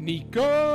Nico!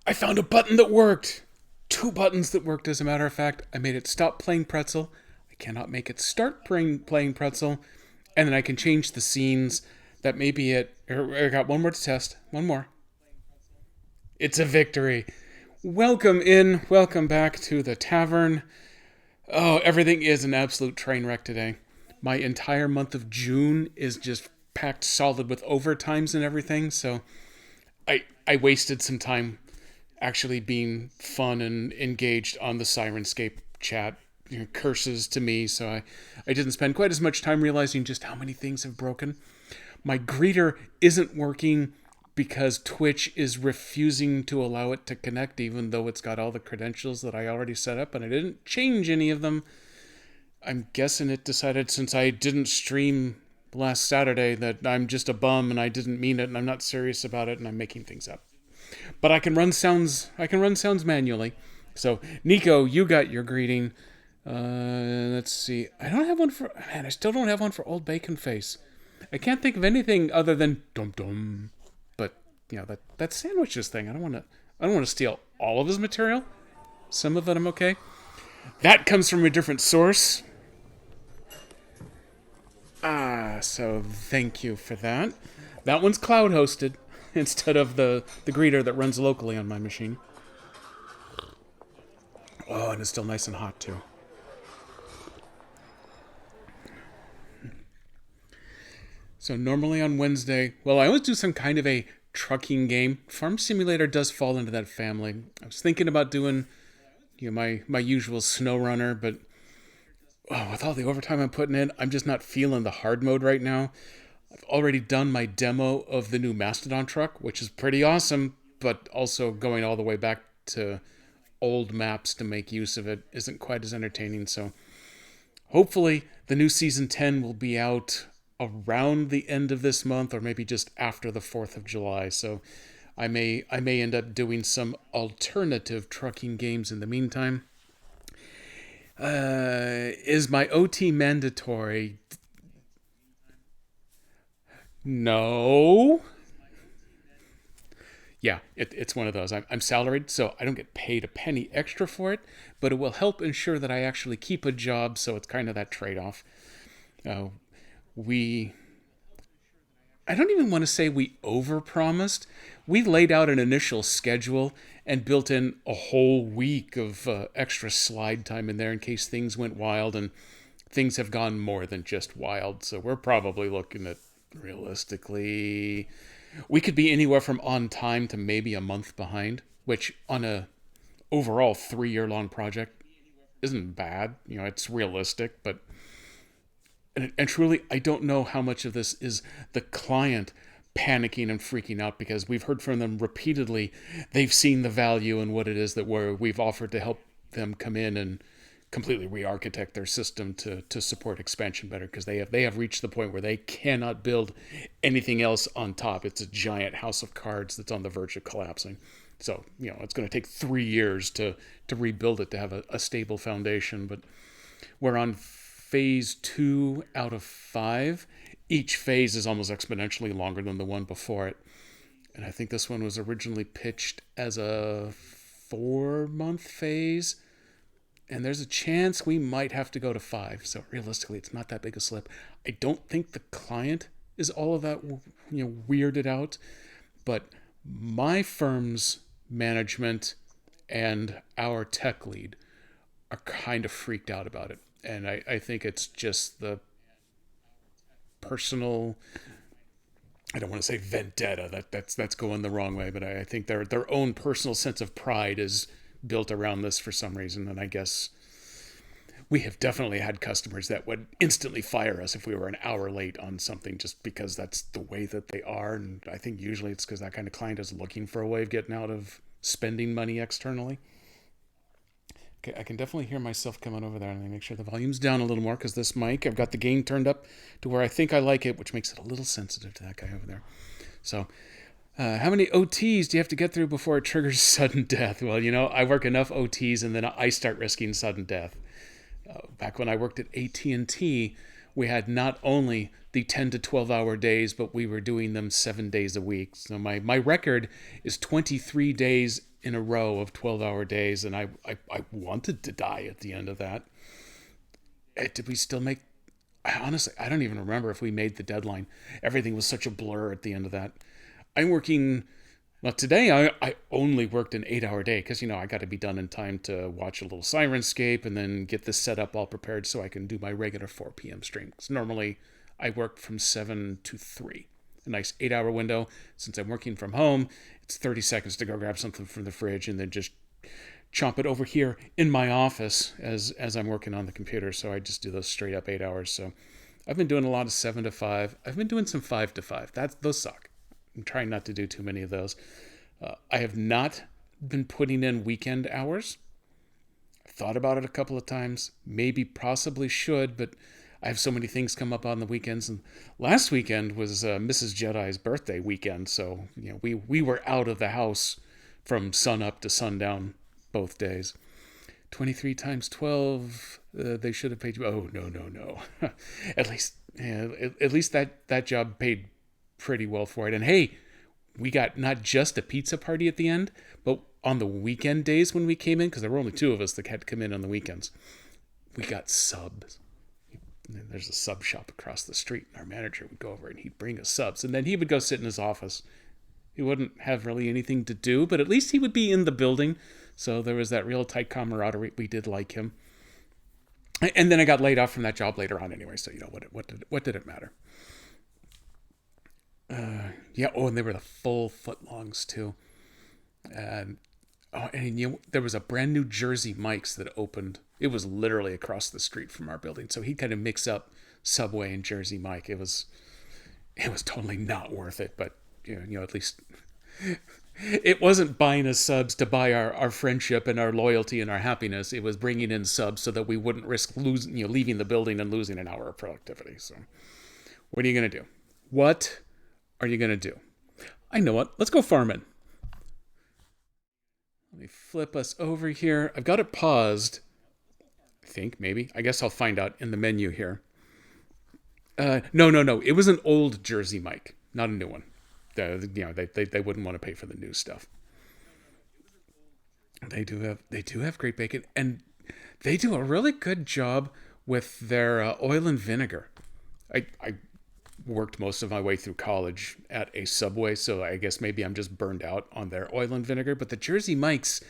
I found a button that worked! Two buttons that worked, as a matter of fact. I made it stop playing Pretzel. I cannot make it start playing Pretzel. And then I can change the scenes. That may be it. I got one more to test. One more. It's a victory. Welcome back to the tavern. Oh, everything is an absolute train wreck today. My entire month of June is just packed solid with overtimes and everything, so I wasted some time actually being fun and engaged on the Sirenscape chat. Curses to me, so I didn't spend quite as much time realizing just how many things have broken. My greeter isn't working because Twitch is refusing to allow it to connect, even though it's got all the credentials that I already set up, and I didn't change any of them. I'm guessing it decided, since I didn't stream last Saturday, that I'm just a bum and I didn't mean it and I'm not serious about it and I'm making things up. But I can run sounds manually. So, Nico, you got your greeting. Let's see. I still don't have one for Old Bacon Face. I can't think of anything other than dum dum. But, that sandwiches thing. I don't want to steal all of his material. Some of it I'm okay. That comes from a different source. So thank you for that. That one's cloud hosted instead of the greeter that runs locally on my machine. Oh, and it's still nice and hot too. So normally on Wednesday, well, I always do some kind of a trucking game. Farm Simulator does fall into that family. I was thinking about doing, my usual snow runner, but with all the overtime I'm putting in, I'm just not feeling the hard mode right now. I've already done my demo of the new Mastodon truck, which is pretty awesome, but also going all the way back to old maps to make use of it isn't quite as entertaining. So hopefully the new season 10 will be out around the end of this month, or maybe just after the 4th of July. So I may end up doing some alternative trucking games in the meantime. Is my OT mandatory? No. Yeah, it's one of those. I'm salaried, so I don't get paid a penny extra for it, but it will help ensure that I actually keep a job, so it's kind of that trade-off. Uh, we I don't even want to say we overpromised. We laid out an initial schedule and built in a whole week of extra slide time in there in case things went wild, and things have gone more than just wild. So we're probably looking at, realistically, we could be anywhere from on time to maybe a month behind, which on a overall 3 year long project isn't bad. It's realistic, but and truly, I don't know how much of this is the client panicking and freaking out, because we've heard from them repeatedly. They've seen the value in what it is that we've offered to help them come in and completely re-architect their system to support expansion better, because they have reached the point where they cannot build anything else on top. It's a giant house of cards that's on the verge of collapsing. So it's going to take 3 years to rebuild it to have a stable foundation. But we're on phase 2 out of 5. Each phase is almost exponentially longer than the one before it. And I think this one was originally pitched as a 4-month phase. And there's a chance we might have to go to 5. So realistically, it's not that big a slip. I don't think the client is all of that weirded out. But my firm's management and our tech lead are kind of freaked out about it. And I think it's just the personal, I don't want to say vendetta, that's going the wrong way, but I think their own personal sense of pride is built around this for some reason. And I guess we have definitely had customers that would instantly fire us if we were an hour late on something, just because that's the way that they are. And I think usually it's because that kind of client is looking for a way of getting out of spending money externally. Okay, I can definitely hear myself coming over there. Let me make sure the volume's down a little more, because this mic, I've got the gain turned up to where I think I like it, which makes it a little sensitive to that guy over there. So, how many OTs do you have to get through before it triggers sudden death? Well, I work enough OTs and then I start risking sudden death. Back when I worked at AT&T, we had not only the 10 to 12 hour days, but we were doing them 7 days a week. So my record is 23 days in a row of 12-hour days, and I wanted to die at the end of that. Did we still make... Honestly, I don't even remember if we made the deadline. Everything was such a blur at the end of that. I'm working... Well, today I only worked an 8-hour day, because, I got to be done in time to watch a little Sirenscape and then get this set up all prepared so I can do my regular 4 p.m. stream. Because normally I work from 7 to 3. A nice 8-hour window. Since I'm working from home, it's 30 seconds to go grab something from the fridge and then just chomp it over here in my office as I'm working on the computer. So I just do those straight up 8 hours. So I've been doing a lot of 7 to 5. I've been doing some 5 to 5. Those suck. I'm trying not to do too many of those. I have not been putting in weekend hours. I've thought about it a couple of times. Maybe possibly should, but I have so many things come up on the weekends. And last weekend was Mrs. Jedi's birthday weekend. So, we were out of the house from sun up to sundown both days. 23 times 12, they should have paid you. Oh, no. At least that job paid pretty well for it. And hey, we got not just a pizza party at the end, but on the weekend days when we came in, because there were only 2 of us that had to come in on the weekends, we got subs. And there's a sub shop across the street, and our manager would go over and he'd bring us subs, and then he would go sit in his office. He wouldn't have really anything to do, but at least he would be in the building. So there was that real tight camaraderie. We did like him. And then I got laid off from that job later on anyway, so what did it matter? And they were the full footlongs too. And there was a brand new Jersey Mike's that opened. It was literally across the street from our building. So he'd kind of mix up Subway and Jersey Mike. It was totally not worth it, but at least it wasn't buying us subs to buy our friendship and our loyalty and our happiness. It was bringing in subs so that we wouldn't risk leaving the building and losing an hour of productivity. So what are you going to do? What are you going to do? I know what. Let's go farming. Let me flip us over here. I've got it paused. I think, maybe. I guess I'll find out in the menu here. No. It was an old Jersey Mike, not a new one. They wouldn't want to pay for the new stuff. They do have great bacon, and they do a really good job with their oil and vinegar. I worked most of my way through college at a Subway, so I guess maybe I'm just burned out on their oil and vinegar. But the Jersey Mike's,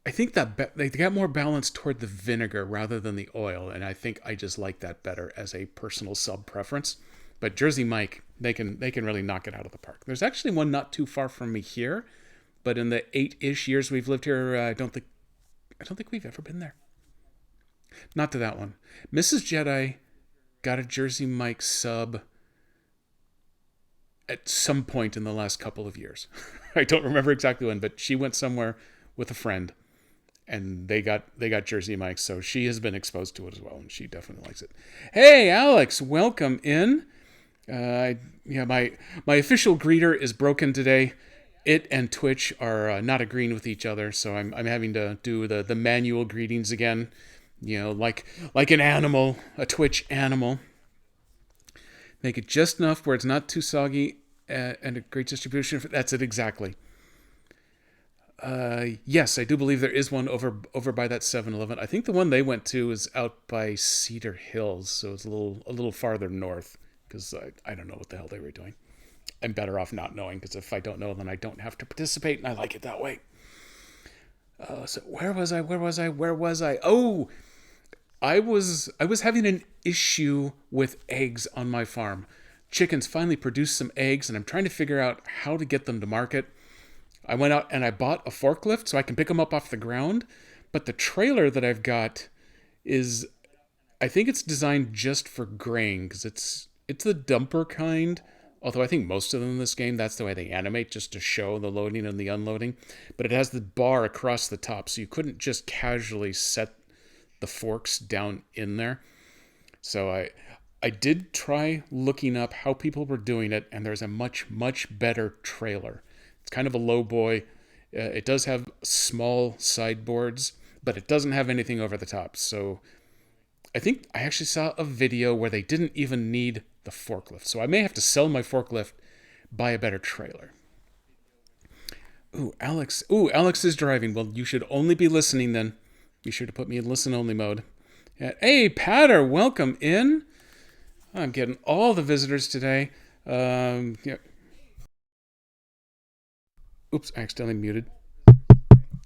I think that they got more balance toward the vinegar rather than the oil, and I think I just like that better as a personal sub preference. But Jersey Mike, they can really knock it out of the park. There's actually one not too far from me here, but in the 8-ish years we've lived here, I don't think we've ever been there. Not to that one. Mrs. Jedi got a Jersey Mike sub at some point in the last couple of years. I don't remember exactly when, but she went somewhere with a friend and they got Jersey Mike, so she has been exposed to it as well, and she definitely likes it. Hey, Alex, welcome in. Yeah, my official greeter is broken today. It and Twitch are not agreeing with each other, so I'm having to do the manual greetings again. Like an animal, a Twitch animal. Make it just enough where it's not too soggy and a great distribution. That's it exactly. Yes, I do believe there is one over by that 7-Eleven. I think the one they went to is out by Cedar Hills, so it's a little farther north. Because I don't know what the hell they were doing. I'm better off not knowing, because if I don't know, then I don't have to participate, and I like it that way. So where was I? Oh, I was having an issue with eggs on my farm. Chickens finally produced some eggs, and I'm trying to figure out how to get them to market. I went out and I bought a forklift so I can pick them up off the ground, but the trailer that I've got is, I think it's designed just for grain, because it's the dumper kind. Although I think most of them in this game, that's the way they animate, just to show the loading and the unloading. But it has the bar across the top, so you couldn't just casually set the forks down in there. So I did try looking up how people were doing it, and there's a much, much better trailer. It's kind of a low boy. It does have small sideboards, but it doesn't have anything over the top. So I think I actually saw a video where they didn't even need the forklift. So I may have to sell my forklift, buy a better trailer. Ooh, Alex is driving. Well, you should only be listening then. Be sure to put me in listen only mode. Hey, Patter, welcome in. I'm getting all the visitors today. Yeah. Oops, I accidentally muted.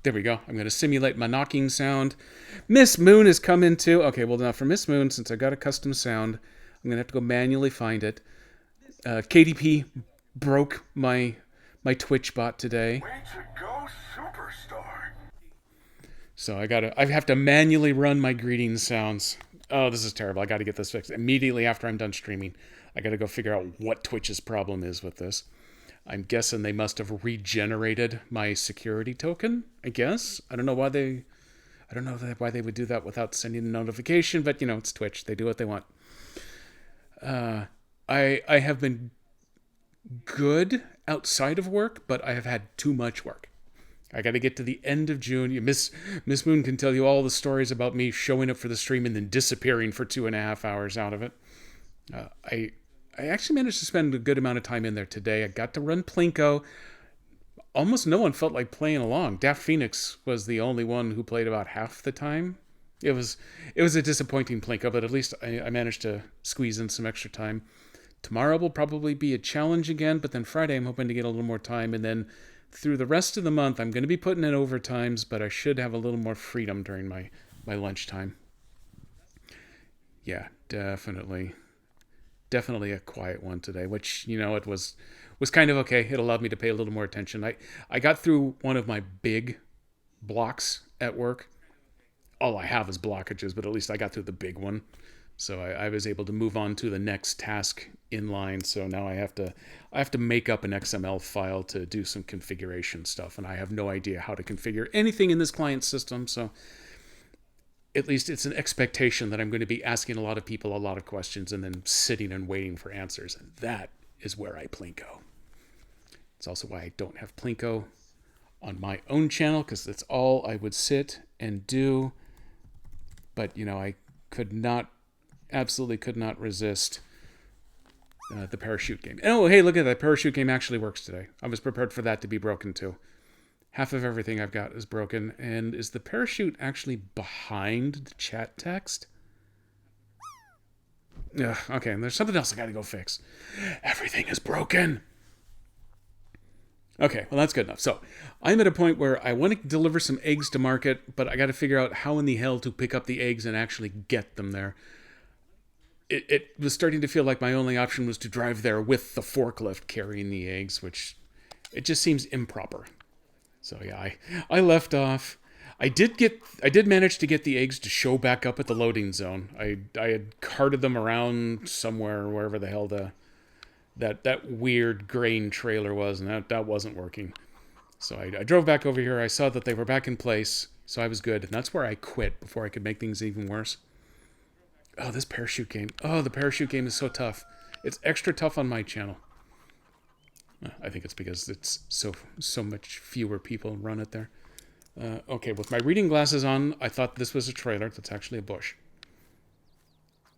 There we go. I'm going to simulate my knocking sound. Miss Moon has come in too. Okay, well, now for Miss Moon, since I got a custom sound, I'm going to have to go manually find it. KDP broke my Twitch bot today. Way to go, superstar. So I have to manually run my greeting sounds. Oh, this is terrible. I got to get this fixed immediately after I'm done streaming. I got to go figure out what Twitch's problem is with this. I'm guessing they must have regenerated my security token, I guess. I don't know why they would do that without sending a notification, but it's Twitch. They do what they want. I have been good outside of work, but I have had too much work. I got to get to the end of June. Miss Moon can tell you all the stories about me showing up for the stream and then disappearing for 2.5 hours out of it. I actually managed to spend a good amount of time in there today. I got to run Plinko. Almost no one felt like playing along. Daft Phoenix was the only one who played about half the time. It was a disappointing Plinko, but at least I managed to squeeze in some extra time. Tomorrow will probably be a challenge again, but then Friday I'm hoping to get a little more time, and then through the rest of the month I'm going to be putting in overtimes, but I should have a little more freedom during my lunchtime. Yeah, definitely a quiet one today, which it was kind of okay. It allowed me to pay a little more attention. I got through one of my big blocks at work. All I have is blockages, but at least I got through the big one. So I was able to move on to the next task in line. So now I have to make up an XML file to do some configuration stuff, and I have no idea how to configure anything in this client system. So at least it's an expectation that I'm going to be asking a lot of people a lot of questions and then sitting and waiting for answers. And that is where I Plinko. It's also why I don't have Plinko on my own channel, because that's all I would sit and do. But, I absolutely could not resist the parachute game. Oh, hey, look at that. Parachute game actually works today. I was prepared for that to be broken too. Half of everything I've got is broken. And is the parachute actually behind the chat text? Ugh, okay, and there's something else I gotta go fix. Everything is broken. Okay, well, that's good enough. So I'm at a point where I want to deliver some eggs to market, but I got to figure out how in the hell to pick up the eggs and actually get them there. It was starting to feel like my only option was to drive there with the forklift carrying the eggs, which it just seems improper. So yeah, I left off. I did manage to get the eggs to show back up at the loading zone. I had carted them around somewhere, wherever the hell that weird grain trailer was, and that wasn't working. So I drove back over here. I saw that they were back in place, so I was good. And that's where I quit before I could make things even worse. Oh, this parachute game. Oh, the parachute game is so tough. It's extra tough on my channel. I think it's because it's so much fewer people run it there. Okay, with my reading glasses on, I thought this was a trailer. That's actually a bush.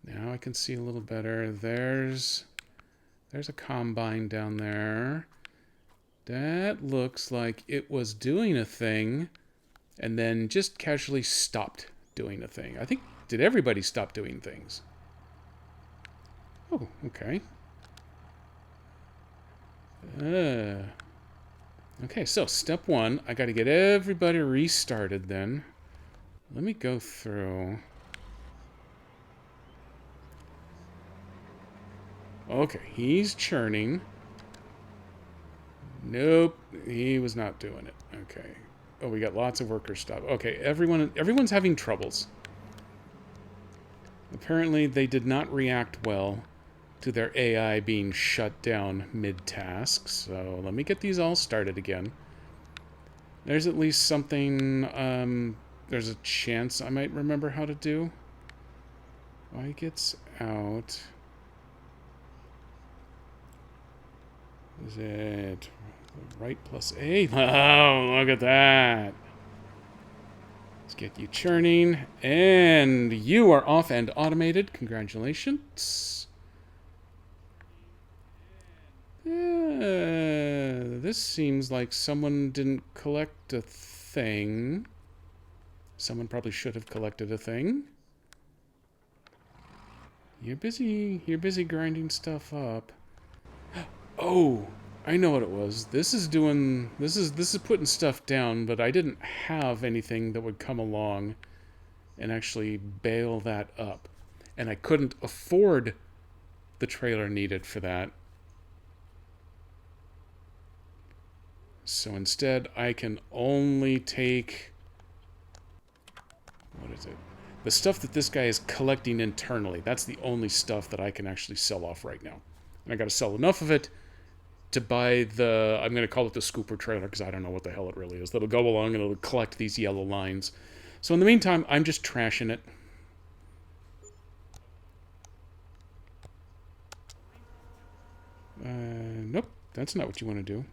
Now I can see a little better. There's a combine down there. That looks like it was doing a thing and then just casually stopped doing a thing. I think, did everybody stop doing things? Oh, okay. Okay, so step one, I got to get everybody restarted then. Let me go through. Okay, he's churning. Nope, he was not doing it. Okay. Oh, we got lots of workers stop. Okay, everyone's having troubles. Apparently, they did not react well to their AI being shut down mid-task. So let me get these all started again. There's at least something, there's a chance I might remember how to do. Y gets out. Is it right plus A? Oh, look at that. Let's get you churning. And you are off and automated. Congratulations. This seems like someone didn't collect a thing. Someone probably should have collected a thing. You're busy grinding stuff up. Oh, I know what it was. This is putting stuff down, but I didn't have anything that would come along and actually bail that up. And I couldn't afford the trailer needed for that. So instead, I can only take... What is it? The stuff that this guy is collecting internally. That's the only stuff that I can actually sell off right now. And I got to sell enough of it to buy the... I'm going to call it the scooper trailer, because I don't know what the hell it really is. That'll go along and it'll collect these yellow lines. So in the meantime, I'm just trashing it. Nope. That's not what you want to do.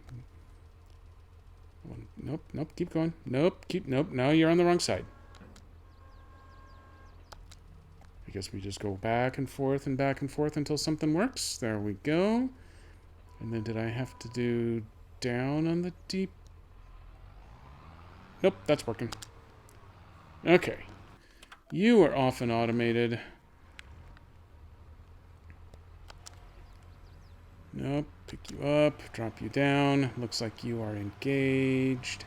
Nope, keep going. Nope, no, you're on the wrong side. I guess we just go back and forth until something works. There we go. And then did I have to do down on the deep? Nope, that's working. Okay. You are off and automated. Nope, pick you up, drop you down. Looks like you are engaged.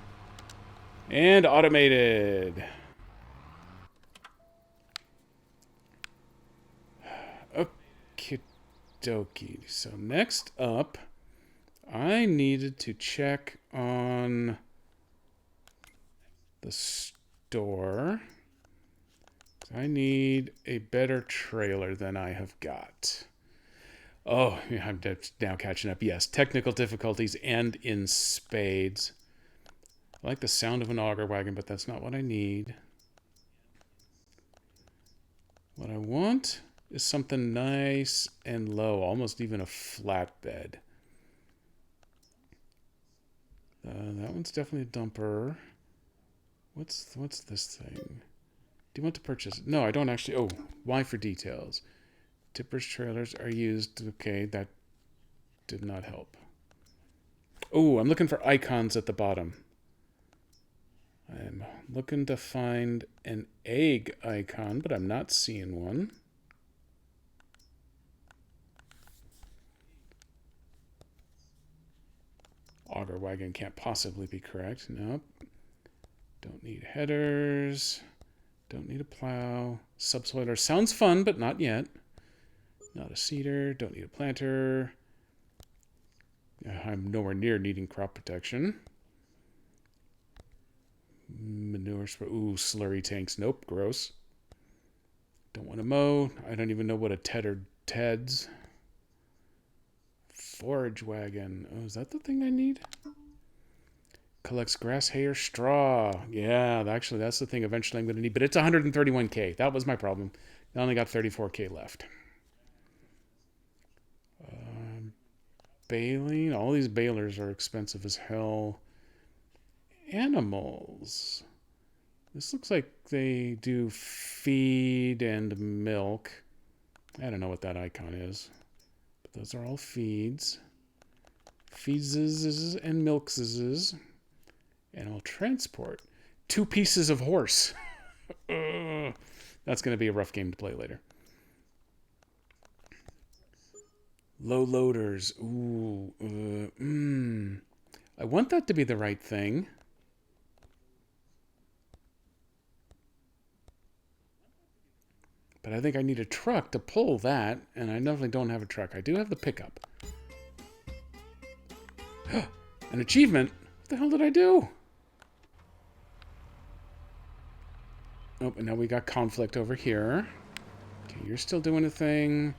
And automated. Okie dokie. So next up, I needed to check on the store. I need a better trailer than I have got. Oh, I'm now catching up. Yes, technical difficulties and in spades. I like the sound of an auger wagon, but that's not what I need. What I want is something nice and low, almost even a flatbed. That one's definitely a dumper. What's this thing? Do you want to purchase? No, I don't actually. Oh, Y for details. Tippers trailers are used. Okay, that did not help. Oh, I'm looking for icons at the bottom. I'm looking to find an egg icon, but I'm not seeing one. auger wagon can't possibly be correct. Nope. Don't need headers. Don't need a plow. Subsoiler sounds fun, but not yet. Not a seeder. Don't need a planter. I'm nowhere near needing crop protection. Manure spray. Ooh, slurry tanks. Nope, gross. Don't want to mow. I don't even know what a Ted's. Forage wagon. Oh, is that the thing I need? Collects grass, hay, or straw. Yeah, actually, that's the thing eventually I'm going to need. But it's 131k. That was my problem. I only got 34k left. Baling. All these balers are expensive as hell. Animals. This looks like they do feed and milk. I don't know what that icon is. But those are all feeds. Feeds and milks. And I'll transport 2 pieces of horse. That's going to be a rough game to play later. Low loaders. Ooh. I want that to be the right thing. But I think I need a truck to pull that, and I definitely don't have a truck. I do have the pickup. An achievement? What the hell did I do? Oh, and now we got conflict over here. Okay, you're still doing a thing.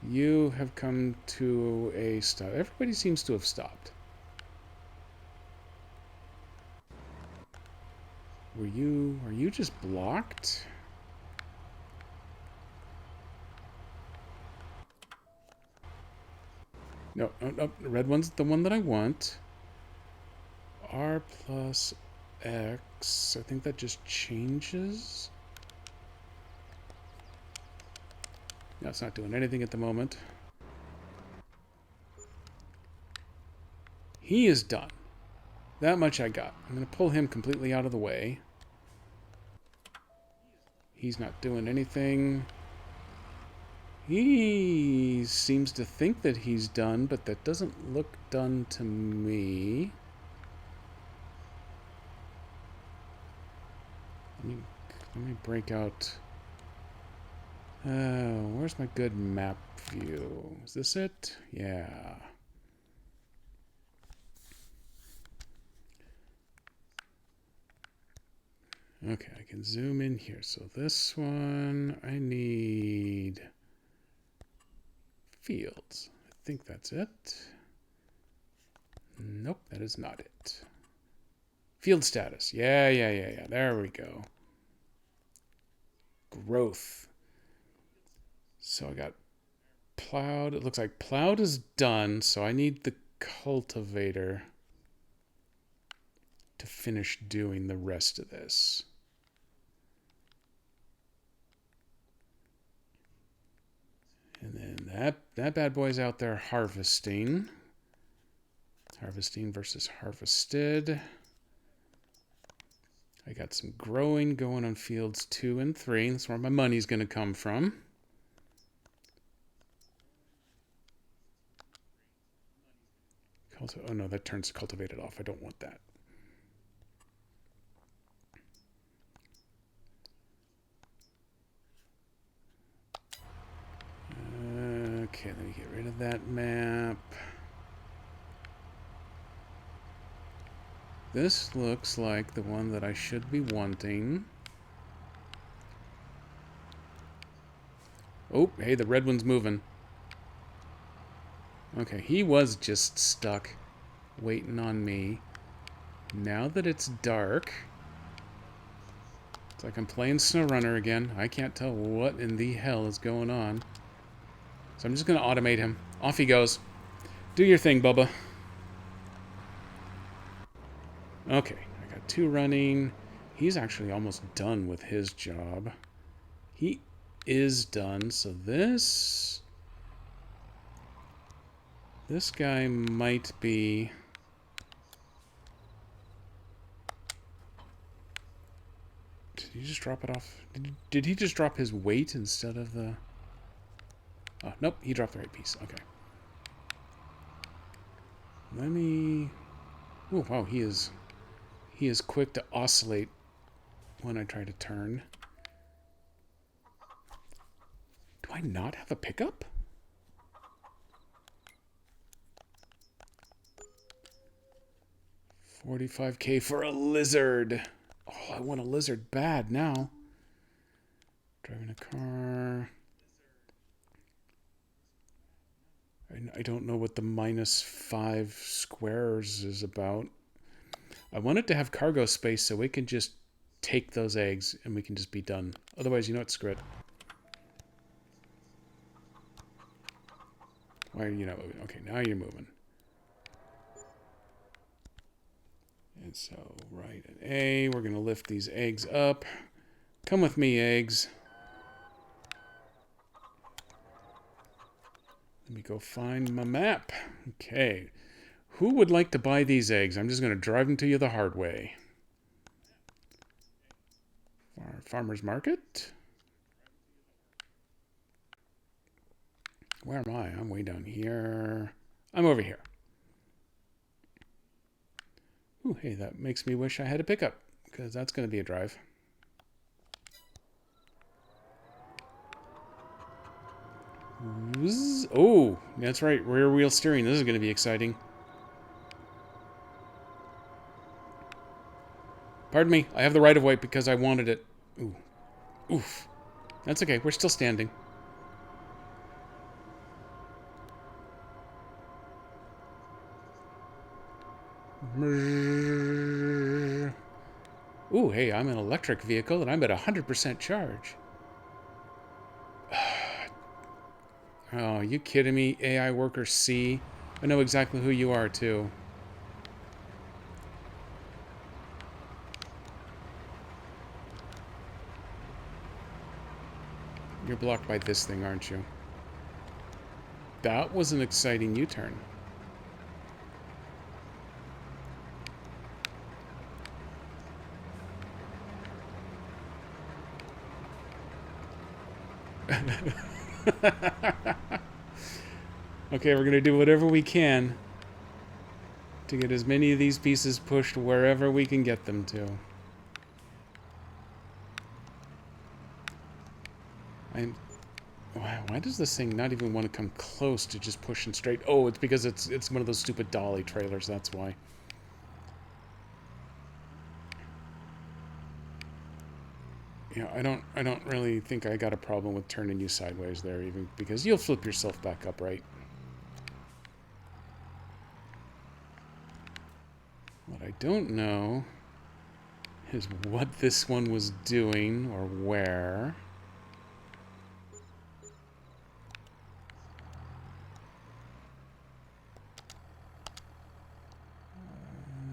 You have come to a stop. Everybody seems to have stopped. Are you just blocked? No, the red one's the one that I want. R plus X. I think that just changes. No, it's not doing anything at the moment. He is done. That much I got. I'm going to pull him completely out of the way. He's not doing anything. He seems to think that he's done, but that doesn't look done to me. Let me break out. Where's my good map view? Is this it? Yeah. Okay, I can zoom in here. So this one, I need fields. I think that's it. Nope, that is not it. Field status. Yeah. There we go. Growth. So I got plowed. It looks like plowed is done, so I need the cultivator to finish doing the rest of this. And then that bad boy's out there harvesting. Harvesting versus harvested. I got some growing going on fields 2 and 3. That's where my money's going to come from. Oh no, that turns cultivated off. I don't want that. Okay, let me get rid of that map. This looks like the one that I should be wanting. Oh, hey, the red one's moving. Okay, he was just stuck waiting on me. Now that it's dark, it's like I'm playing SnowRunner again. I can't tell what in the hell is going on. So I'm just going to automate him. Off he goes. Do your thing, Bubba. Okay, I got 2 running. He's actually almost done with his job. He is done, so this guy might be... Did he just drop it off? Did he just drop his weight instead of the... Oh, nope, he dropped the right piece. Okay. Let me Oh, wow, he is quick to oscillate when I try to turn. Do I not have a pickup? $45K for a lizard. Oh, I want a lizard bad now. Driving a car. I don't know what the -5 squares is about. I want it to have cargo space so we can just take those eggs and we can just be done. Otherwise, you know what? Screw it. Why are you not moving? Okay, now you're moving. And so, right at A, we're going to lift these eggs up. Come with me, eggs. Let me go find my map. Okay. Who would like to buy these eggs? I'm just going to drive them to you the hard way. Farmer's market? Where am I? I'm way down here. I'm over here. Ooh, hey, that makes me wish I had a pickup, because that's going to be a drive. Oh, that's right. Rear wheel steering. This is going to be exciting. Pardon me. I have the right of way because I wanted it. Ooh. Oof. That's okay. We're still standing. Ooh, hey, I'm an electric vehicle and I'm at 100% charge. Oh, you kidding me? AI worker C? I know exactly who you are, too. You're blocked by this thing, aren't you? That was an exciting U-turn. Okay, we're going to do whatever we can to get as many of these pieces pushed wherever we can get them to. Why does this thing not even want to come close to just pushing straight? Oh, it's because it's one of those stupid dolly trailers, that's why. Yeah, I don't really think I got a problem with turning you sideways there, even because you'll flip yourself back up, right? What I don't know is what this one was doing or where.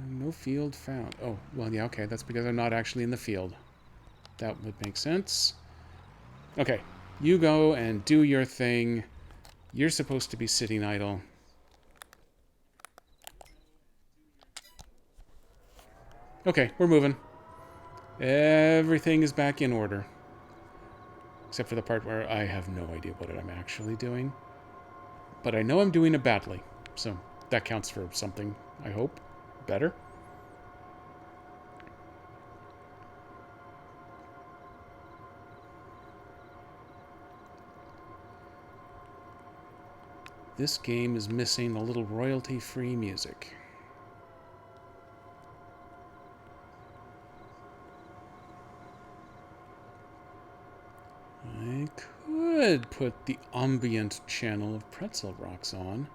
No field found. Oh, well, yeah, okay. That's because I'm not actually in the field. That would make sense. Okay, you go and do your thing. You're supposed to be sitting idle. Okay, we're moving. Everything is back in order. Except for the part where I have no idea what I'm actually doing. But I know I'm doing it badly. So that counts for something, I hope. Better. This game is missing a little royalty-free music. I could put the ambient channel of Pretzel Rocks on.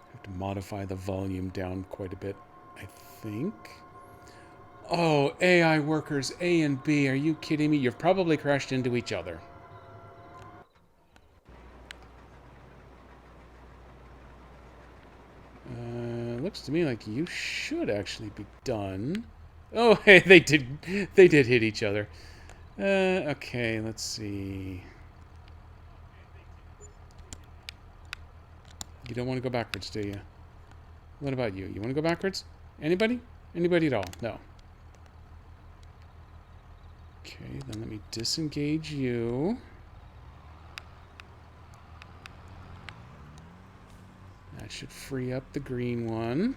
I have to modify the volume down quite a bit, I think. Oh, AI workers A and B, are you kidding me? You've probably crashed into each other. Looks to me like you should actually be done. Oh, hey, they did hit each other. Okay, let's see. You don't want to go backwards, do you? What about you? You want to go backwards? Anybody? Anybody at all? No. Okay, then let me disengage you. That should free up the green one.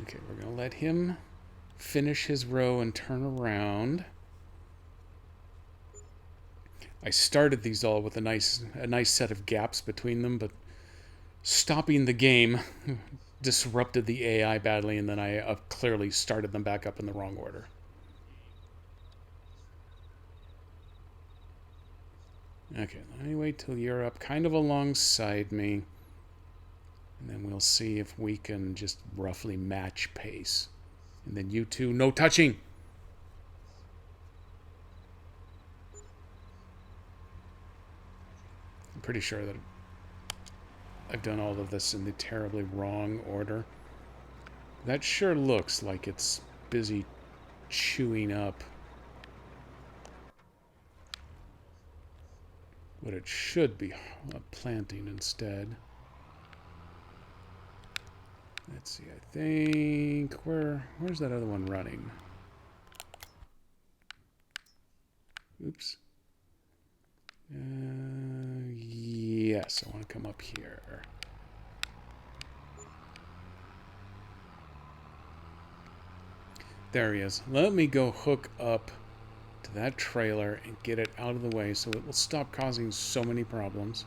Okay, we're going to let him finish his row and turn around. I started these all with a nice set of gaps between them, but stopping the game disrupted the AI badly, and then I clearly started them back up in the wrong order. Okay, let me wait till you're up kind of alongside me, and then we'll see if we can just roughly match pace. And then you two, no touching! I'm pretty sure that I've done all of this in the terribly wrong order. That sure looks like it's busy chewing up what it should be planting instead. Let's see, I think... Where's that other one running? Oops. Yes, I want to come up here. There he is. Let me go hook up to that trailer and get it out of the way so it will stop causing so many problems.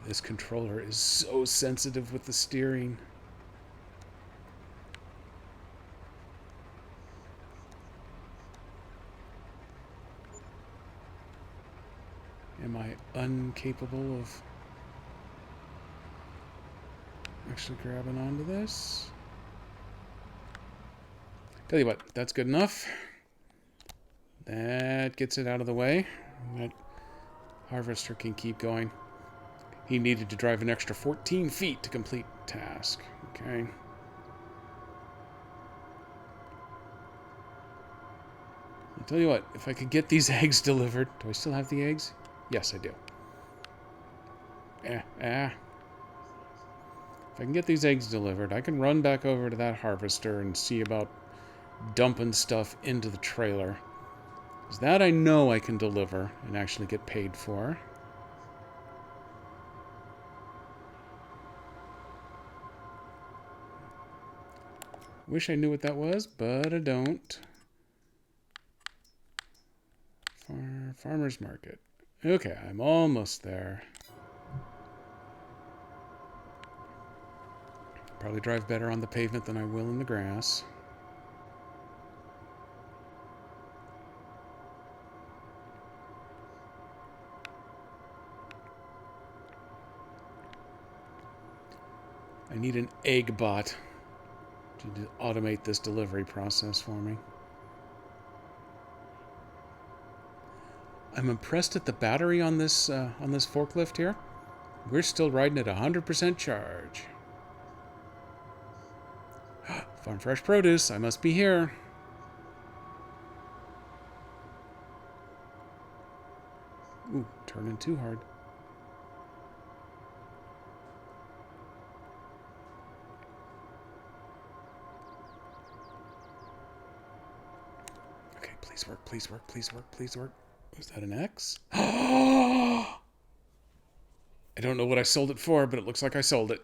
This controller is so sensitive with the steering. Am I incapable of actually grabbing onto this? Tell you what, that's good enough. That gets it out of the way. That harvester can keep going. He needed to drive an extra 14 feet to complete task. Okay. I'll tell you what, if I could get these eggs delivered... Do I still have the eggs? Yes, I do. If I can get these eggs delivered, I can run back over to that harvester and see about dumping stuff into the trailer. Because that I know I can deliver and actually get paid for. Wish I knew what that was, but I don't. Farmer's market. Okay, I'm almost there. Probably drive better on the pavement than I will in the grass. I need an egg bot to automate this delivery process for me. I'm impressed at the battery on this forklift here. We're still riding at 100% charge. Farm Fresh Produce, I must be here. Ooh, turning too hard. Okay, please work, please work, please work, please work. Was that an X? I don't know what I sold it for, but it looks like I sold it.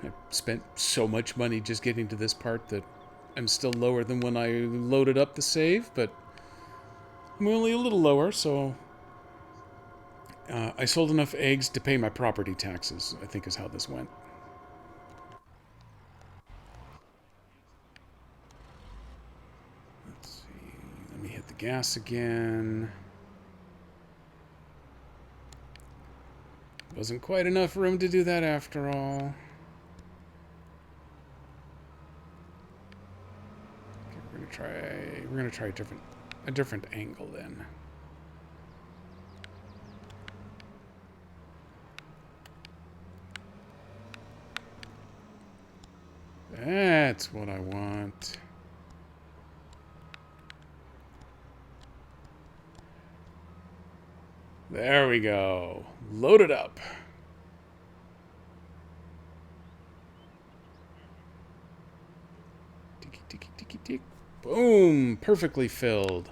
I spent so much money just getting to this part that I'm still lower than when I loaded up the save, but I'm only a little lower, so I sold enough eggs to pay my property taxes, I think is how this went. Let's see. Let me hit the gas again. Wasn't quite enough room to do that after all. Okay, we're gonna try a different angle then. That's what I want. There we go. Load it up. Tiki, tiki, tiki, tick. Boom! Perfectly filled.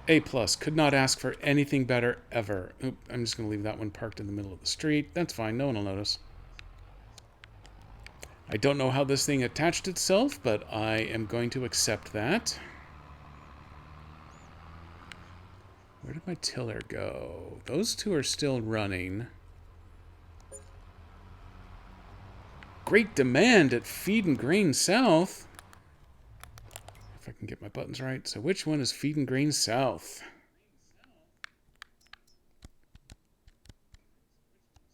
A+. Could not ask for anything better ever. Oop, I'm just going to leave that one parked in the middle of the street. That's fine. No one will notice. I don't know how this thing attached itself, but I am going to accept that. Where did my tiller go? Those two are still running. Great demand at Feed and Grain South. If I can get my buttons right. So which one is Feed and Grain South?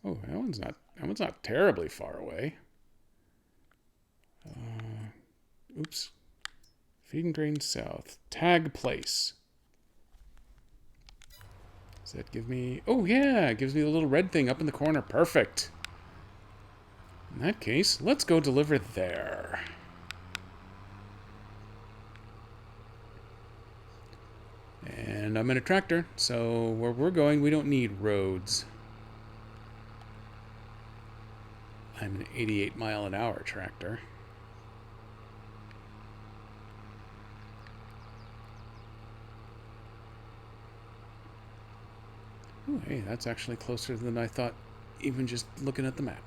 Oh, that one's not terribly far away. Oops. Feed and Grain South. Tag place. Does that give me... Oh, yeah. It gives me the little red thing up in the corner. Perfect. In that case, let's go deliver there. And I'm in a tractor, so where we're going, we don't need roads. I'm an 88-mile-an-hour tractor. Oh, hey, that's actually closer than I thought, even just looking at the map.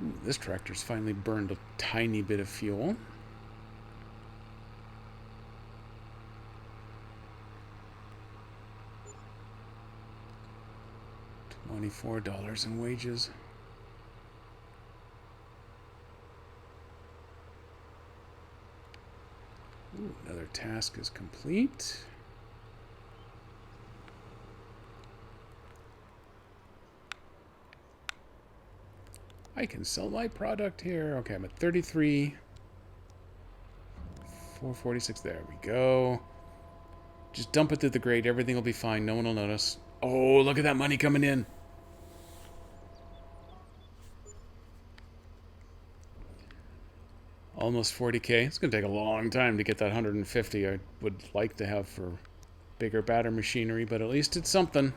Ooh, this tractor's finally burned a tiny bit of fuel. $24 in wages. Ooh, another task is complete. I can sell my product here. Okay, I'm at 33. 446. There we go. Just dump it through the grate. Everything will be fine. No one will notice. Oh, look at that money coming in. Almost 40K. It's going to take a long time to get that 150 I would like to have for bigger, badder machinery, but at least it's something.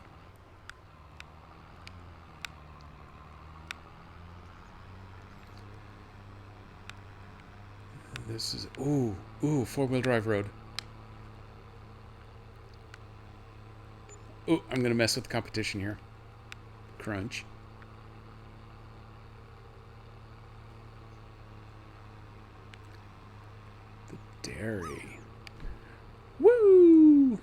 This is... Ooh, four-wheel drive road. Ooh, I'm going to mess with the competition here. Crunch. The dairy. Woo!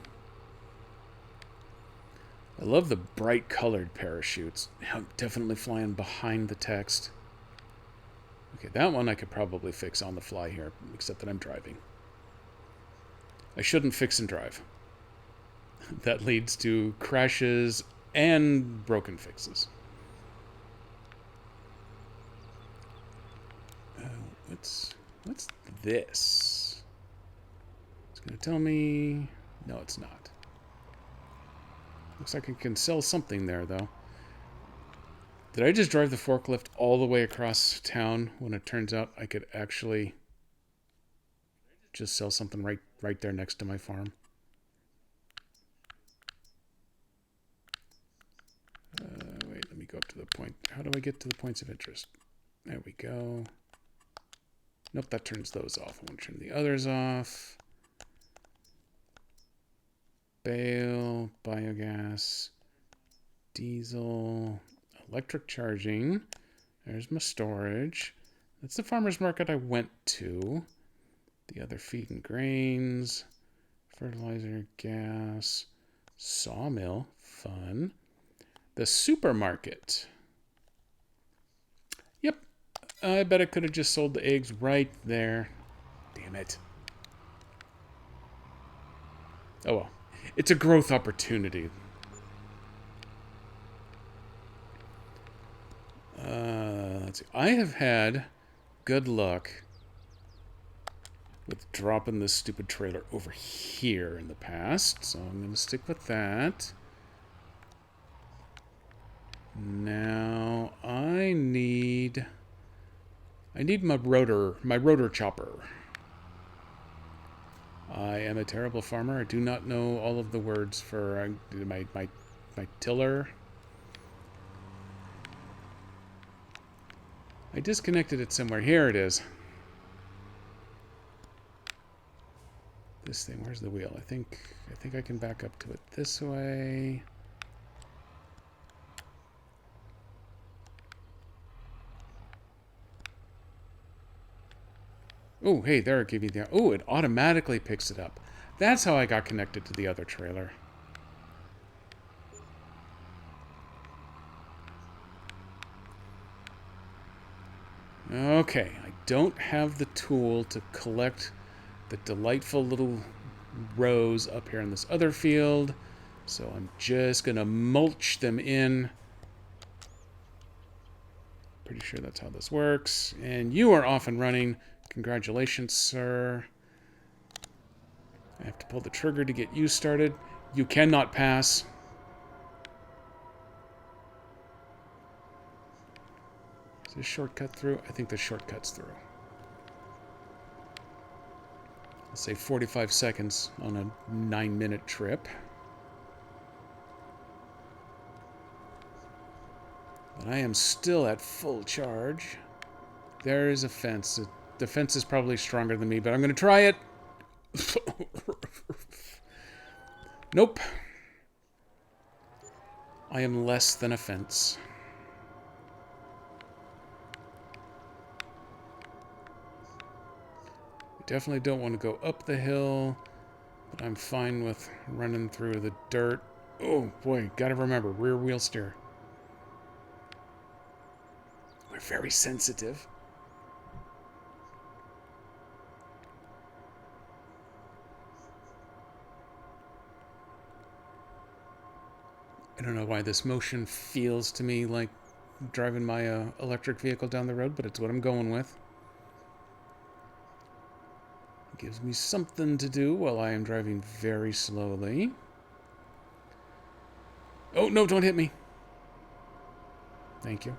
I love the bright colored parachutes. I'm definitely flying behind the text. Okay, that one I could probably fix on the fly here, except that I'm driving. I shouldn't fix and drive. That leads to crashes and broken fixes. What's this? It's going to tell me... No, it's not. Looks like I can sell something there, though. Did I just drive the forklift all the way across town when it turns out I could actually just sell something right there next to my farm? Wait, let me go up to the point. How do I get to the points of interest? There we go. Nope, that turns those off. I want to turn the others off. Bale, biogas, diesel, electric charging. There's my storage. That's the farmer's market I went to. The other feed and grains, fertilizer, gas, sawmill, fun. The supermarket. Yep, I bet I could have just sold the eggs right there. Damn it. Oh well. It's a growth opportunity. Let's see. I have had good luck with dropping this stupid trailer over here in the past, so I'm going to stick with that. Now I need my rotor chopper. I am a terrible farmer. I do not know all of the words for my my tiller. I disconnected it somewhere. Here it is. This thing, where's the wheel? I think I can back up to it this way. Oh, hey, there it gave you the... Oh, it automatically picks it up. That's how I got connected to the other trailer. Okay, I don't have the tool to collect the delightful little rows up here in this other field, so I'm just going to mulch them in. Pretty sure that's how this works. And you are off and running. Congratulations, sir. I have to pull the trigger to get you started. You cannot pass. Is this shortcut through? I think the shortcut's through. Let's say 45 seconds on a 9-minute trip. But I am still at full charge. There is a fence. The fence is probably stronger than me, but I'm going to try it. Nope. I am less than a fence. I definitely don't want to go up the hill, but I'm fine with running through the dirt. Oh boy, gotta remember, rear wheel steer. We're very sensitive. I don't know why this motion feels to me like driving my electric vehicle down the road, but it's what I'm going with. It gives me something to do while I am driving very slowly. Oh, no, don't hit me. Thank you.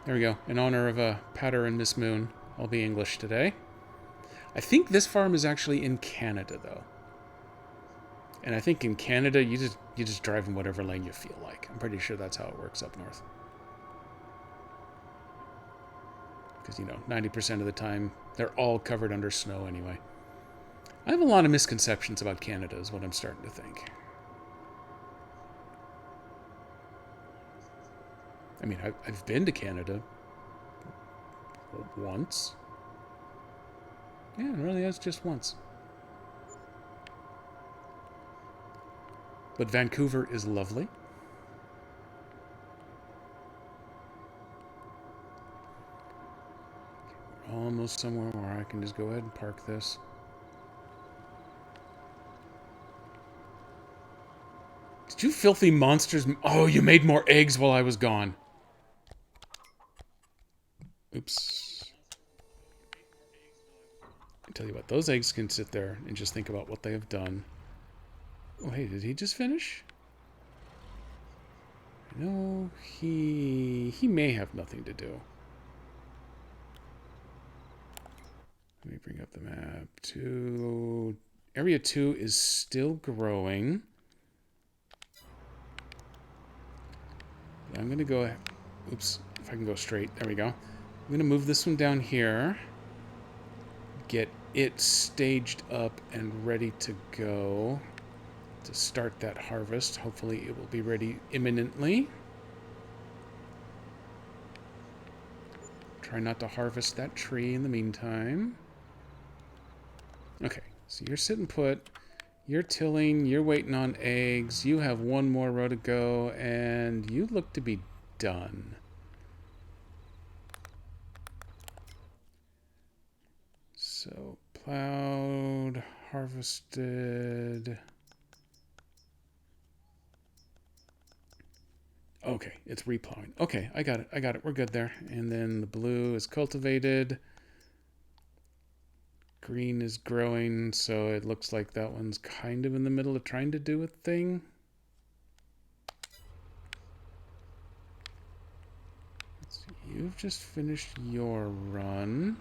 There we go. In honor of Patter and Miss Moon, I'll be English today. I think this farm is actually in Canada, though. And I think in Canada, you just drive in whatever lane you feel like. I'm pretty sure that's how it works up north. Because, 90% of the time, they're all covered under snow anyway. I have a lot of misconceptions about Canada, is what I'm starting to think. I mean, I've been to Canada once. Yeah, it really is just once. But Vancouver is lovely. We're almost somewhere where I can just go ahead and park this. Did you filthy monsters... Oh, you made more eggs while I was gone. Oops. I tell you what, those eggs can sit there and just think about what they have done. Oh, hey, did he just finish? No, he may have nothing to do. Let me bring up the map. Area 2 is still growing. I'm going to go... Oops, if I can go straight. There we go. I'm going to move this one down here. Get it staged up and ready to go to start that harvest. Hopefully it will be ready imminently. Try not to harvest that tree in the meantime. Okay, so you're sitting put. You're tilling. You're waiting on eggs. You have one more row to go, and you look to be done. So, plowed, harvested. Okay, it's replowing. Okay, I got it. We're good there. And then the blue is cultivated. Green is growing, so it looks like that one's kind of in the middle of trying to do a thing. Let's see, you've just finished your run.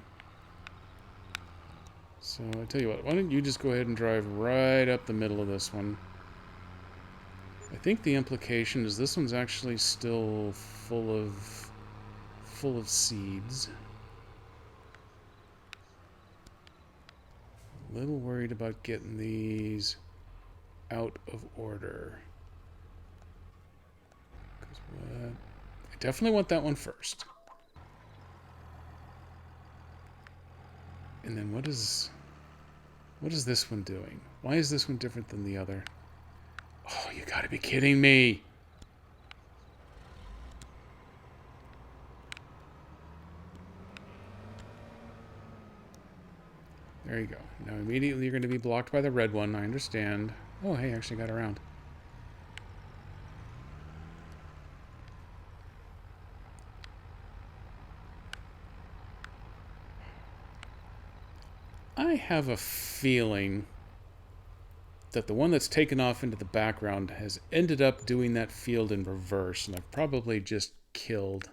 So I tell you what, why don't you just go ahead and drive right up the middle of this one. I think the implication is this one's actually still full of seeds. A little worried about getting these out of order. 'Cause what? I definitely want that one first. And then what is this one doing? Why is this one different than the other? Oh, you gotta be kidding me. There you go. Now immediately you're going to be blocked by the red one. I understand. Oh, hey, I actually got around. I have a feeling that the one that's taken off into the background has ended up doing that field in reverse, and I've probably just killed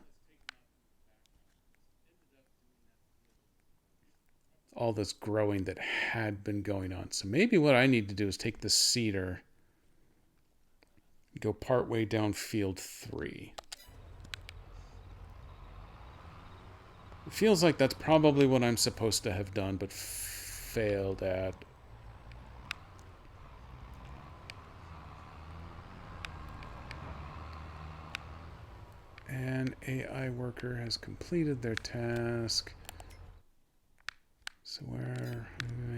all this growing that had been going on. So maybe what I need to do is take the cedar, go partway down field 3. It feels like that's probably what I'm supposed to have done, but failed at. And AI worker has completed their task. So where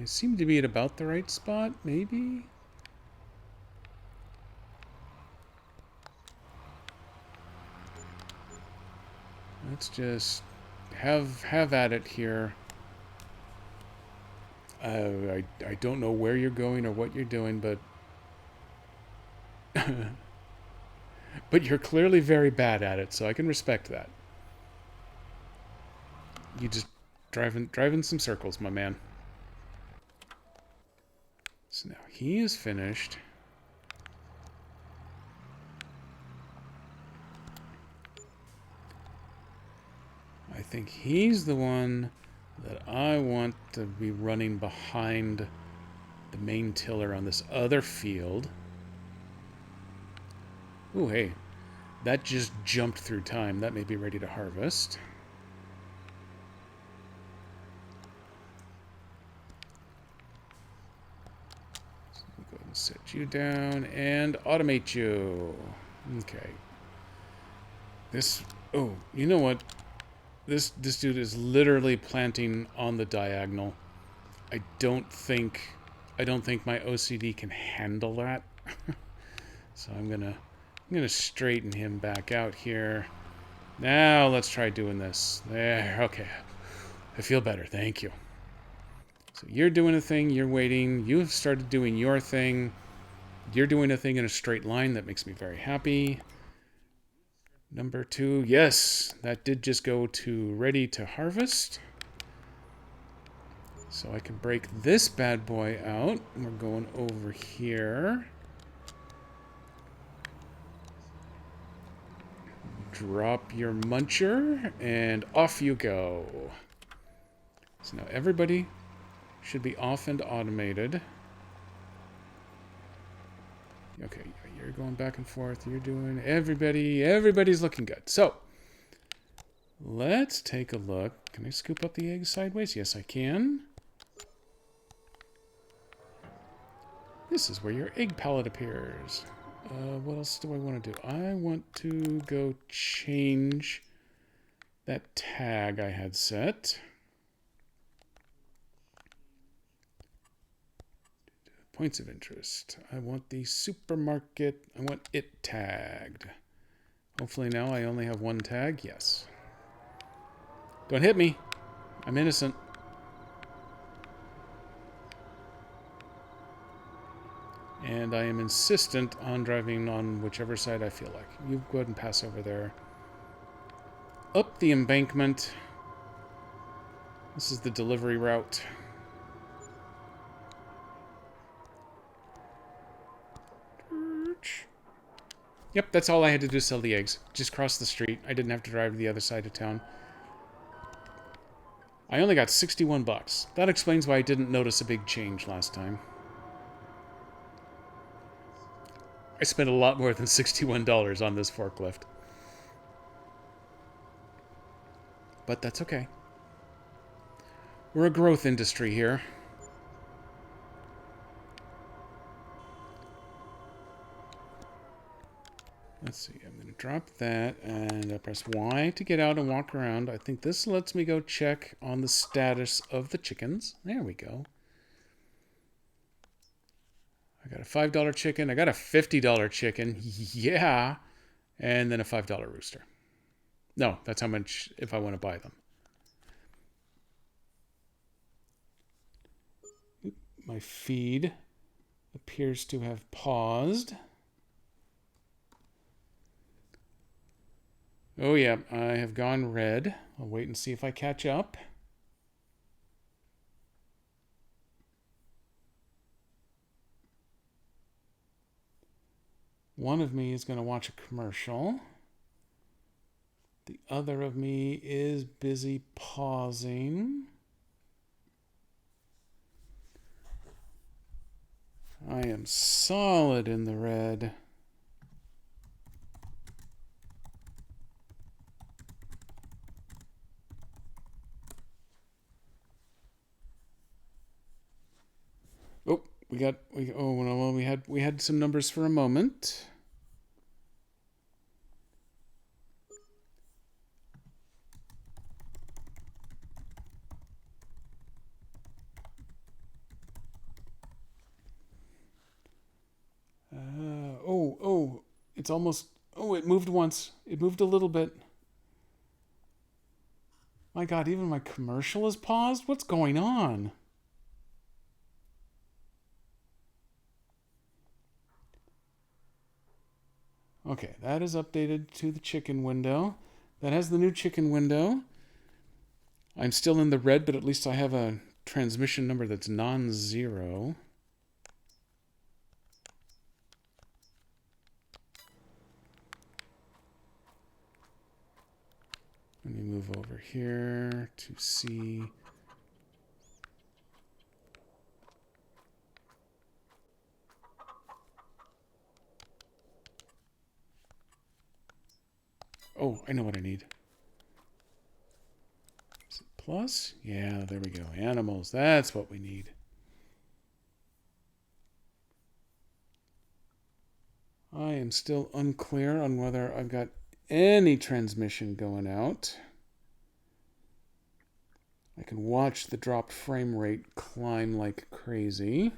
I seem to be at about the right spot, maybe? Let's just have at it here. I don't know where you're going or what you're doing, but but you're clearly very bad at it, so I can respect that. You just driving some circles, my man. So now he is finished. I think he's the one that I want to be running behind the main tiller on this other field. Ooh, hey. That just jumped through time. That may be ready to harvest. So we'll go ahead and set you down and automate you. Okay. This... Oh, you know what? This dude is literally planting on the diagonal. I don't think my OCD can handle that. So I'm gonna straighten him back out here. Now let's try doing this. There, okay. I feel better, thank you. So you're doing a thing, you're waiting, you've started doing your thing. You're doing a thing in a straight line, that makes me very happy. Number 2, yes, that did just go to ready to harvest. So I can break this bad boy out. We're going over here. Drop your muncher, and off you go. So now everybody should be off and automated. Okay, you're going back and forth. You're doing... Everybody's looking good. So, let's take a look. Can I scoop up the eggs sideways? Yes, I can. This is where your egg palette appears. What else do I want to do? I want to go change that tag I had set. Points of interest. I want the supermarket. I want it tagged. Hopefully now I only have one tag. Yes. Don't hit me. I'm innocent. And I am insistent on driving on whichever side I feel like. You go ahead and pass over there. Up the embankment. This is the delivery route. Yep, that's all I had to do, sell the eggs. Just cross the street. I didn't have to drive to the other side of town. I only got 61 bucks. That explains why I didn't notice a big change last time. I spent a lot more than $61 on this forklift. But that's okay. We're a growth industry here. Let's see, I'm going to drop that and I press Y to get out and walk around. I think this lets me go check on the status of the chickens. There we go. I got a $5 chicken. I got a $50 chicken. Yeah. And then a $5 rooster. No, that's how much if I want to buy them. My feed appears to have paused. Oh yeah, I have gone red. I'll wait and see if I catch up. One of me is going to watch a commercial. The other of me is busy pausing. I am solid in the red. Oh, we had some numbers for a moment. It's almost, it moved once. It moved a little bit. My God, even my commercial is paused? What's going on? Okay, that is updated to the chicken window. That has the new chicken window. I'm still in the red, but at least I have a transmission number that's non-zero. Let me move over here to see. Oh, I know what I need. Is it plus? Yeah, there we go. Animals, that's what we need. I am still unclear on whether I've got any transmission going out. I can watch the dropped frame rate climb like crazy.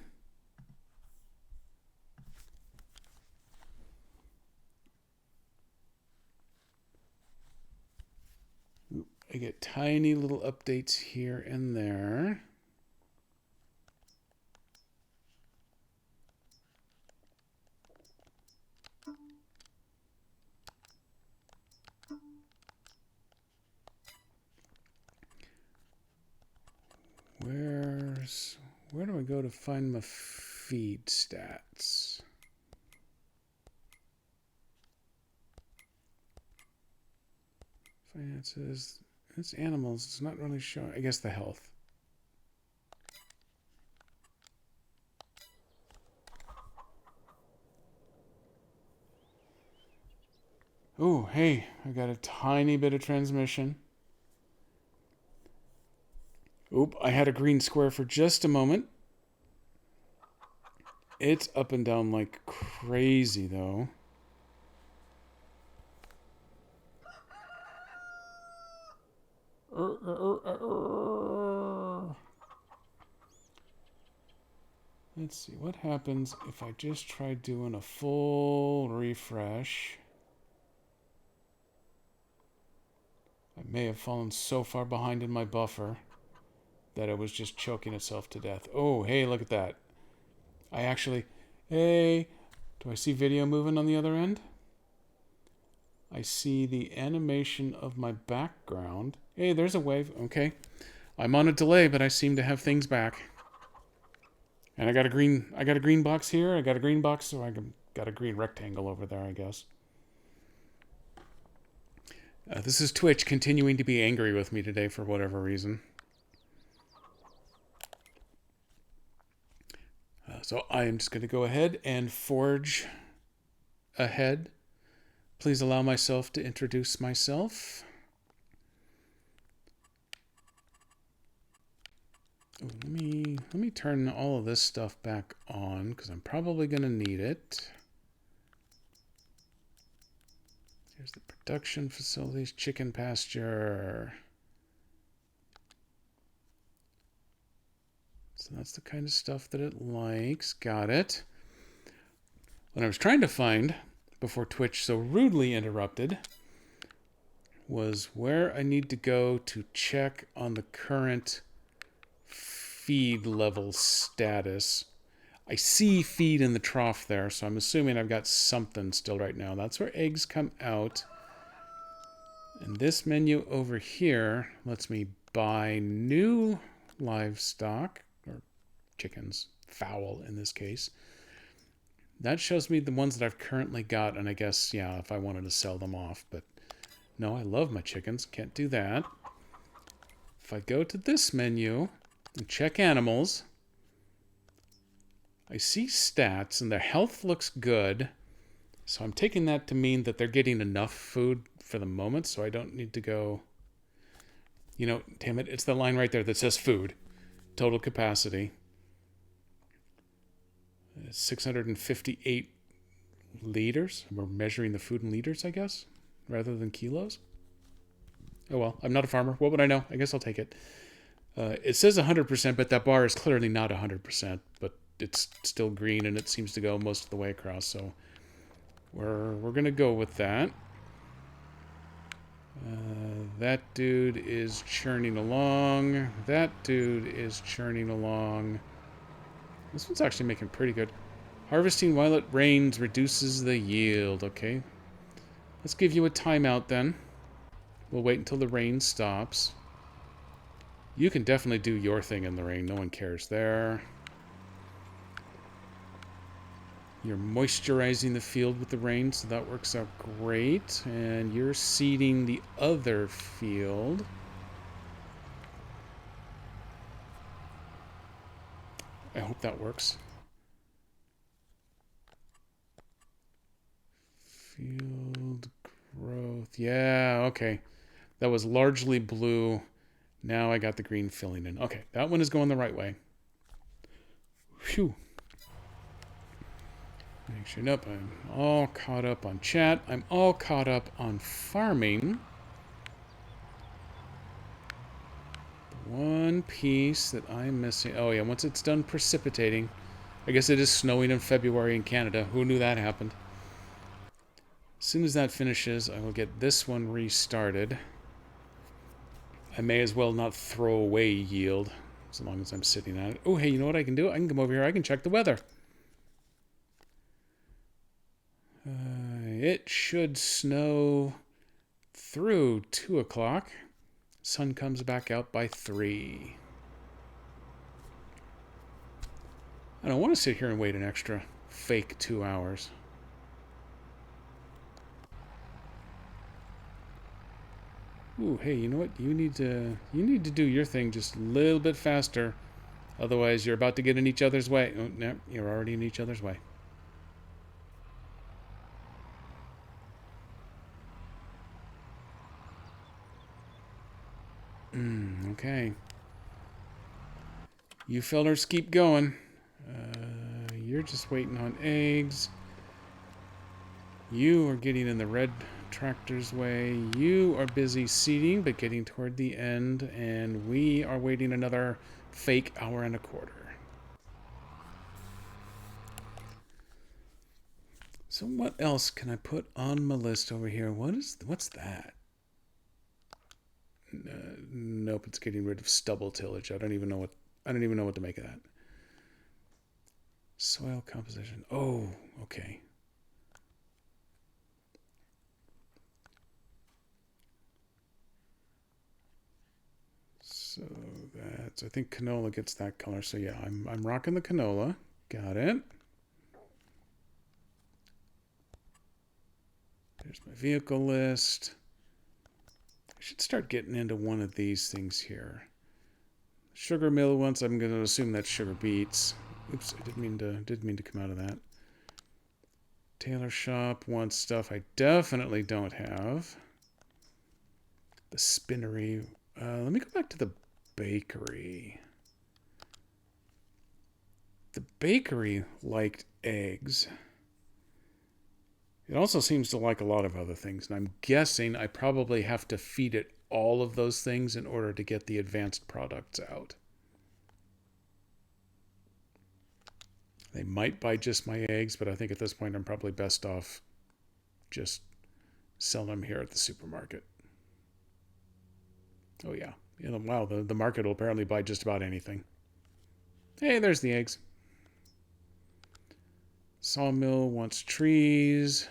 I get tiny little updates here and there. Where do I go to find my feed stats? Finances. It's animals. It's not really showing. I guess the health. Oh, hey, I got a tiny bit of transmission. Oop, I had a green square for just a moment. It's up and down like crazy, though. Let's see, what happens if I just try doing a full refresh? I may have fallen so far behind in my buffer that it was just choking itself to death. Oh, hey, look at that. Hey, do I see video moving on the other end? I see the animation of my background. Hey, there's a wave. Okay. I'm on a delay, but I seem to have things back. And I got a green box here. I got a green box, so I got a green rectangle over there, I guess. This is Twitch continuing to be angry with me today for whatever reason. So I am just going to go ahead and forge ahead. Please allow myself to introduce myself. Let me turn all of this stuff back on because I'm probably going to need it. Here's the production facilities, chicken pasture. So that's the kind of stuff that it likes. Got it. What I was trying to find before Twitch so rudely interrupted was where I need to go to check on the current feed level status. I see feed in the trough there, so I'm assuming I've got something still right now. That's where eggs come out. And this menu over here lets me buy new livestock, or chickens, fowl in this case. That shows me the ones that I've currently got, and I guess, yeah, if I wanted to sell them off. But no, I love my chickens. Can't do that. If I go to this menu and check animals, I see stats, and their health looks good. So I'm taking that to mean that they're getting enough food for the moment, so I don't need to go... You know, damn it, it's the line right there that says food. Total capacity. 658 liters. We're measuring the food in liters, I guess, rather than kilos. Oh well, I'm not a farmer. What would I know? I guess I'll take it. It says 100%, but that bar is clearly not 100%, but it's still green, and it seems to go most of the way across, so we're going to go with that. That dude is churning along. That dude is churning along. This one's actually making pretty good. Harvesting while it rains reduces the yield. Okay. Let's give you a timeout then. We'll wait until the rain stops. You can definitely do your thing in the rain. No one cares there. You're moisturizing the field with the rain, so that works out great. And you're seeding the other field. I hope that works. Field growth. Yeah, okay. That was largely blue. Now I got the green filling in. Okay, that one is going the right way. Phew. Make sure, nope, I'm all caught up on chat. I'm all caught up on farming. The one piece that I'm missing. Oh yeah, once it's done precipitating. I guess it is snowing in February in Canada. Who knew that happened? As soon as that finishes, I will get this one restarted. I may as well not throw away yield as long as I'm sitting at it. Oh, hey, you know what I can do? I can come over here. I can check the weather. It should snow through 2 o'clock. Sun comes back out by 3. I don't want to sit here and wait an extra fake 2 hours. Ooh, hey, you know what? You need to do your thing just a little bit faster. Otherwise, you're about to get in each other's way. Oh, no, you're already in each other's way. Okay. You fellers keep going. You're just waiting on eggs. You are getting in the red tractor's way. You are busy seeding, but getting toward the end. And we are waiting another fake hour and a quarter. So what else can I put on my list over here? What's that? Nope, it's getting rid of stubble tillage. I don't even know what to make of that. Soil composition. Oh, okay. So that's, I think canola gets that color. So yeah, I'm rocking the canola. Got it. There's my vehicle list. I should start getting into one of these things here. Sugar mill ones, I'm going to assume that's sugar beets. Oops, I didn't mean to come out of that. Tailor shop wants stuff I definitely don't have. The spinnery. Let me go back to the bakery. The bakery liked eggs. It also seems to like a lot of other things, and I'm guessing I probably have to feed it all of those things in order to get the advanced products out. They might buy just my eggs, but I think at this point I'm probably best off just selling them here at the supermarket. Oh yeah. Wow, the market will apparently buy just about anything. Hey, there's the eggs. Sawmill wants trees.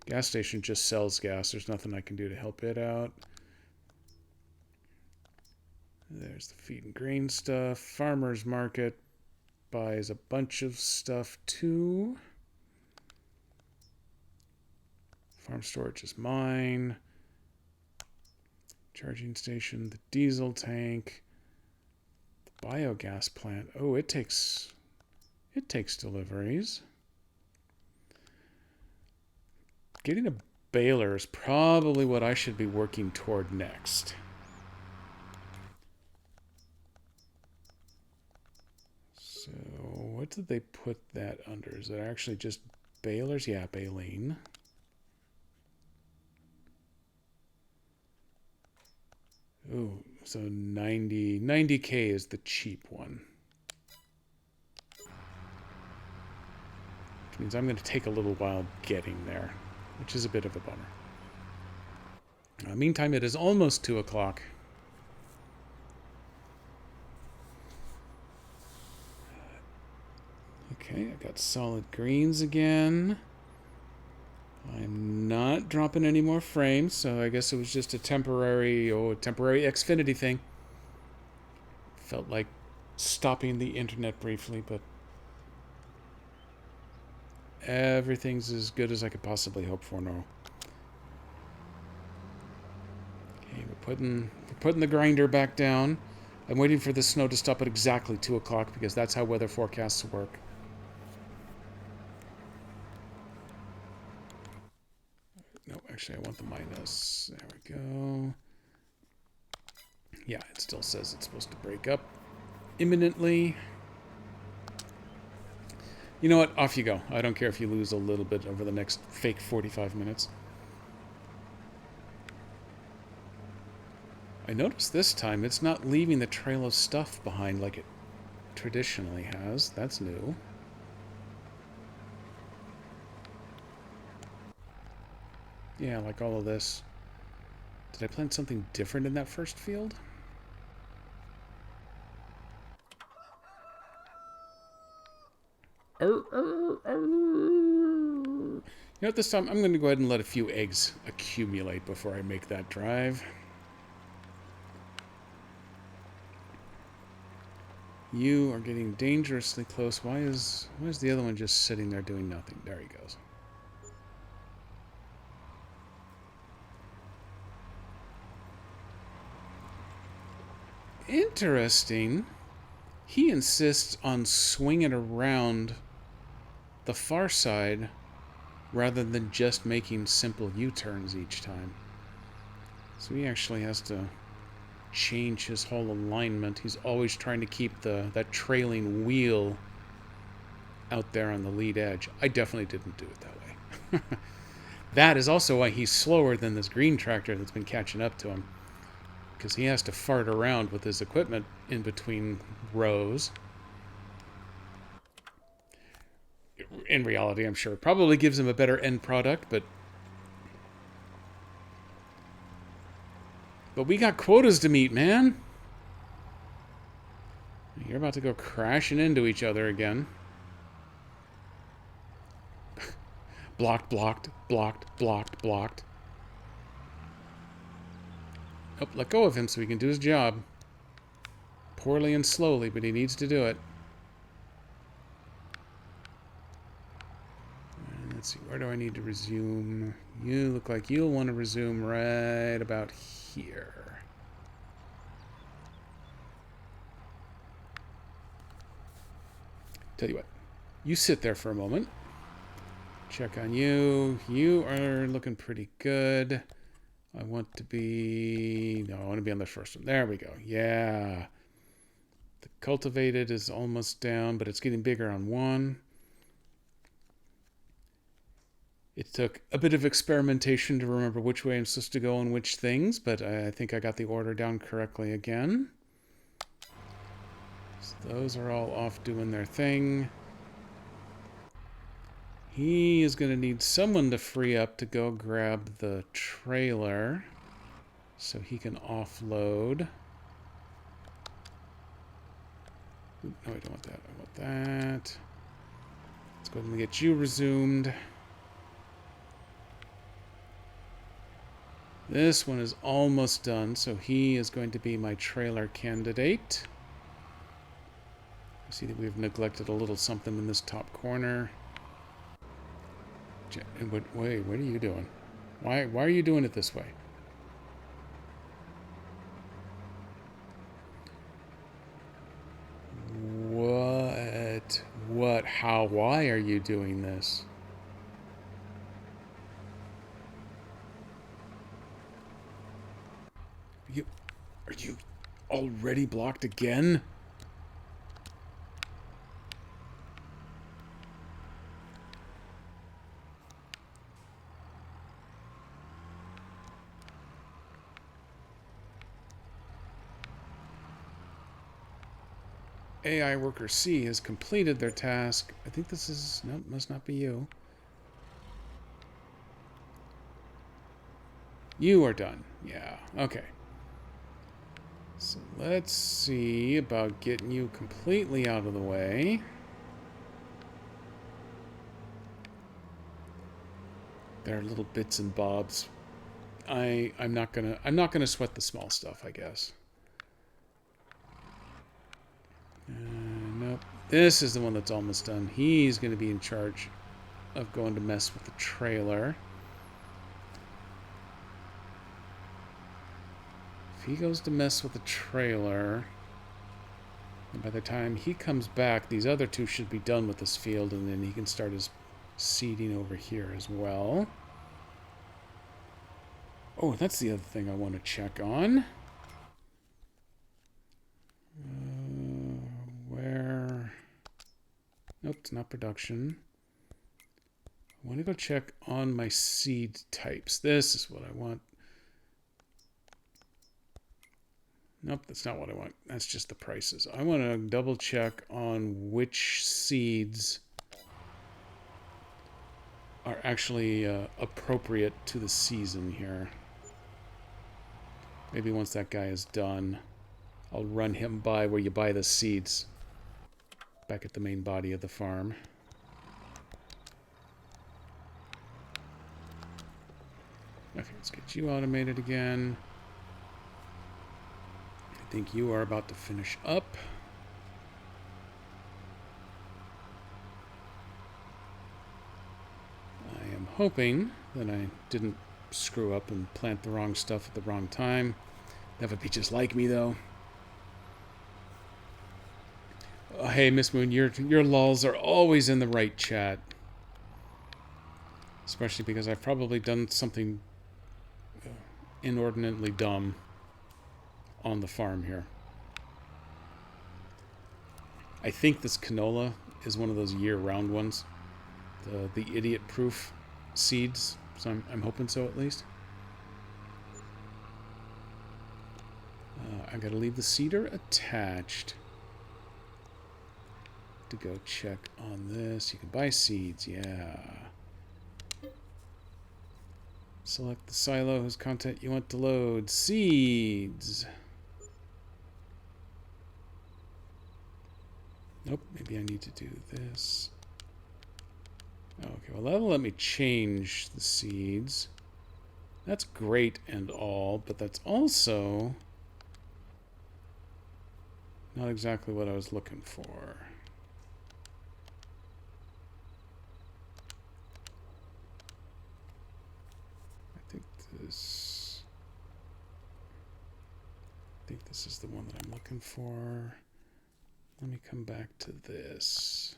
Gas station just sells gas. There's nothing I can do to help it out. There's the feed and grain stuff. Farmer's market buys a bunch of stuff too. Farm storage is mine. Charging station, the diesel tank, the biogas plant. Oh, it takes deliveries. Getting a baler is probably what I should be working toward next. So, what did they put that under? Is it actually just balers? Yeah, baleen. Oh, so 90K is the cheap one. Which means I'm going to take a little while getting there, which is a bit of a bummer. Meantime, it is almost 2 o'clock. Okay, I got solid greens again. I'm not dropping any more frames, so I guess it was just a temporary Xfinity thing. Felt like stopping the internet briefly, but everything's as good as I could possibly hope for now. Okay, we're putting the grinder back down. I'm waiting for the snow to stop at exactly 2 o'clock because that's how weather forecasts work. No, actually, I want the minus. There we go. Yeah, it still says it's supposed to break up imminently. You know what? Off you go. I don't care if you lose a little bit over the next fake 45 minutes. I noticed this time it's not leaving the trail of stuff behind like it traditionally has. That's new. Yeah, like all of this. Did I plant something different in that first field? You know what, this time I'm going to go ahead and let a few eggs accumulate before I make that drive. You are getting dangerously close. Why is the other one just sitting there doing nothing? There he goes. Interesting. He insists on swinging around the far side rather than just making simple U-turns each time. So he actually has to change his whole alignment. He's always trying to keep that trailing wheel out there on the lead edge. I definitely didn't do it that way. That is also why he's slower than this green tractor that's been catching up to him. Because he has to fart around with his equipment in between rows. In reality, I'm sure it probably gives him a better end product, but we got quotas to meet, man. You're about to go crashing into each other again. Blocked, blocked, blocked, blocked, blocked. Oh, let go of him so he can do his job. Poorly and slowly, but he needs to do it. And let's see, where do I need to resume? You look like you'll want to resume right about here. Tell you what, you sit there for a moment. Check on you. You are looking pretty good. I want to be... No, I want to be on the first one. There we go. Yeah. The cultivated is almost down, but it's getting bigger on one. It took a bit of experimentation to remember which way I'm supposed to go on which things, but I think I got the order down correctly again. So those are all off doing their thing. He is going to need someone to free up to go grab the trailer so he can offload. Ooh, no, I don't want that. I want that. Let's go ahead and get you resumed. This one is almost done, so he is going to be my trailer candidate. I see that we've neglected a little something in this top corner. Wait, what are you doing? Why are you doing it this way? What? How? Why are you doing this? Are you already blocked again? AI worker C has completed their task. I think this is... Nope, must not be you. You are done. Yeah, okay. So let's see about getting you completely out of the way. There are little bits and bobs. I'm not gonna sweat the small stuff, I guess. Nope. This is the one that's almost done. He's going to be in charge of going to mess with the trailer. If he goes to mess with the trailer, and by the time he comes back, these other two should be done with this field, and then he can start his seeding over here as well. Oh, that's the other thing I want to check on. Where? Nope, it's not production. I want to go check on my seed types. This is what I want. Nope, that's not what I want. That's just the prices. I want to double check on which seeds are actually appropriate to the season here. Maybe once that guy is done, I'll run him by where you buy the seeds. Back at the main body of the farm. Okay, let's get you automated again. I think you are about to finish up. I am hoping that I didn't screw up and plant the wrong stuff at the wrong time. That would be just like me, though. Oh, hey, Miss Moon, your lulls are always in the right chat. Especially because I've probably done something inordinately dumb on the farm here. I think this canola is one of those year-round ones. The idiot-proof seeds. So I'm hoping so, at least. I gotta leave the cedar attached to go check on this. You can buy seeds, yeah. Select the silo whose content you want to load. Seeds. Nope, maybe I need to do this. Okay, well that'll let me change the seeds. That's great and all, but that's also not exactly what I was looking for. I think this is the one that I'm looking for. Let me come back to this.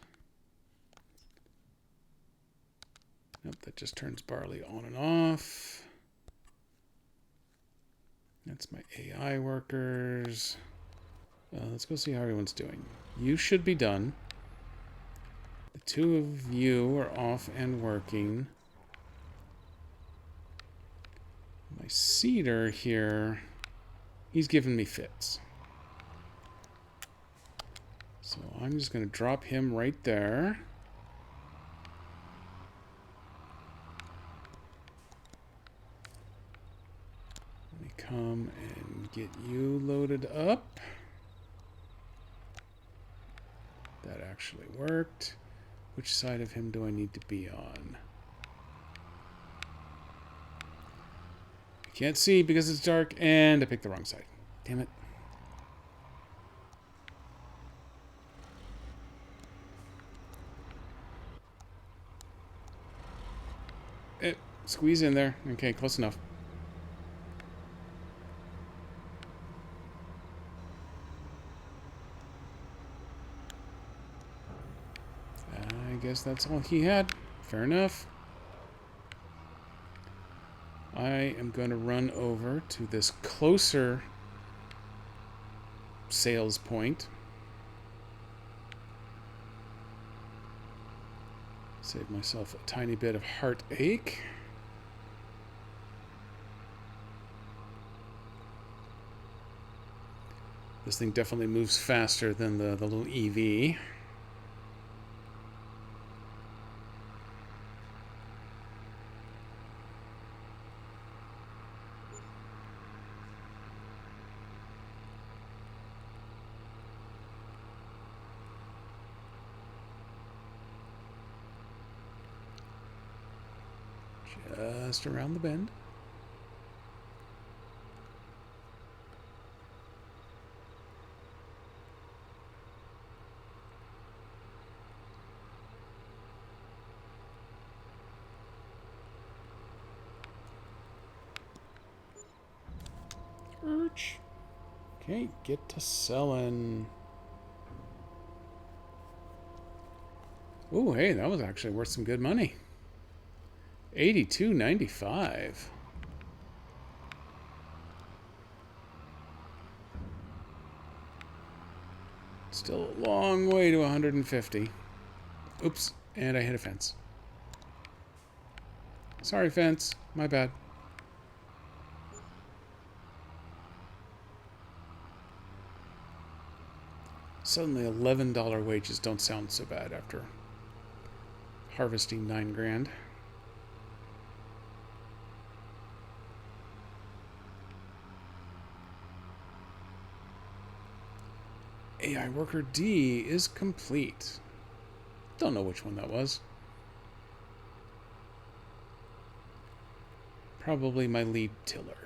Nope, that just turns barley on and off. That's my AI workers. Let's go see how everyone's doing. You should be done. The two of you are off and working. My cedar here, he's giving me fits. So I'm just going to drop him right there. Let me come and get you loaded up. That actually worked. Which side of him do I need to be on? I can't see because it's dark, and I picked the wrong side. Damn it. Squeeze in there. Okay, close enough. I guess that's all he had. Fair enough. I am going to run over to this closer sales point. Save myself a tiny bit of heartache. This thing definitely moves faster than the little EV. Just around the bend. Okay, get to selling. Oh, hey, that was actually worth some good money. $82.95. Still a long way to 150. Oops, and I hit a fence. Sorry, fence. My bad. Suddenly $11 wages don't sound so bad after harvesting 9 grand. AI worker D is complete. Don't know which one that was. Probably my lead tiller.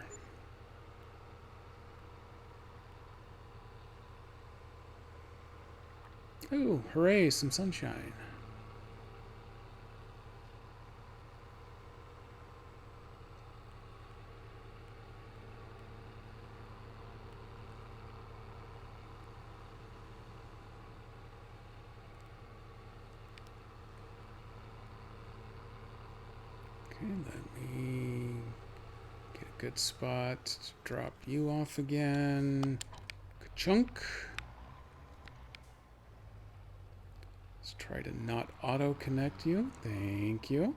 Ooh, hooray, some sunshine. Okay, let me get a good spot to drop you off again. Ka-chunk. Let's try to not auto-connect you. Thank you.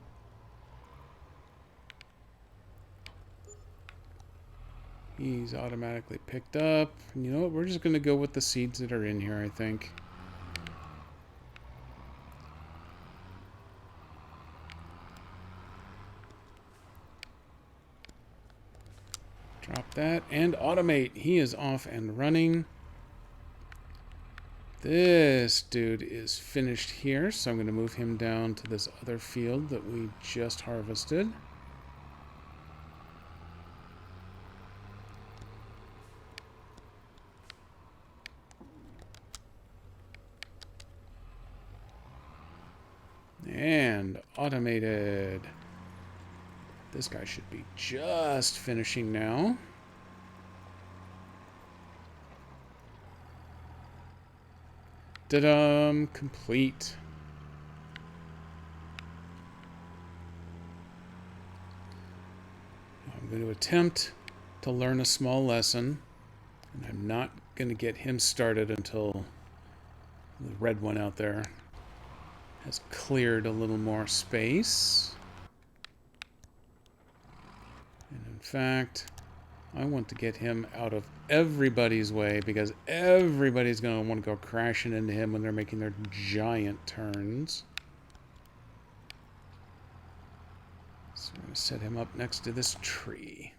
He's automatically picked up. And you know what? We're just going to go with the seeds that are in here, I think. Drop that and automate. He is off and running. This dude is finished here, so I'm going to move him down to this other field that we just harvested. And automated. This guy should be just finishing now. Ta-dum! Complete. going to attempt to learn a small lesson, and I'm not going to get him started until the red one out there has cleared a little more space. And in fact, I want to get him out of everybody's way because everybody's going to want to go crashing into him when they're making their giant turns. So we're going to set him up next to this tree.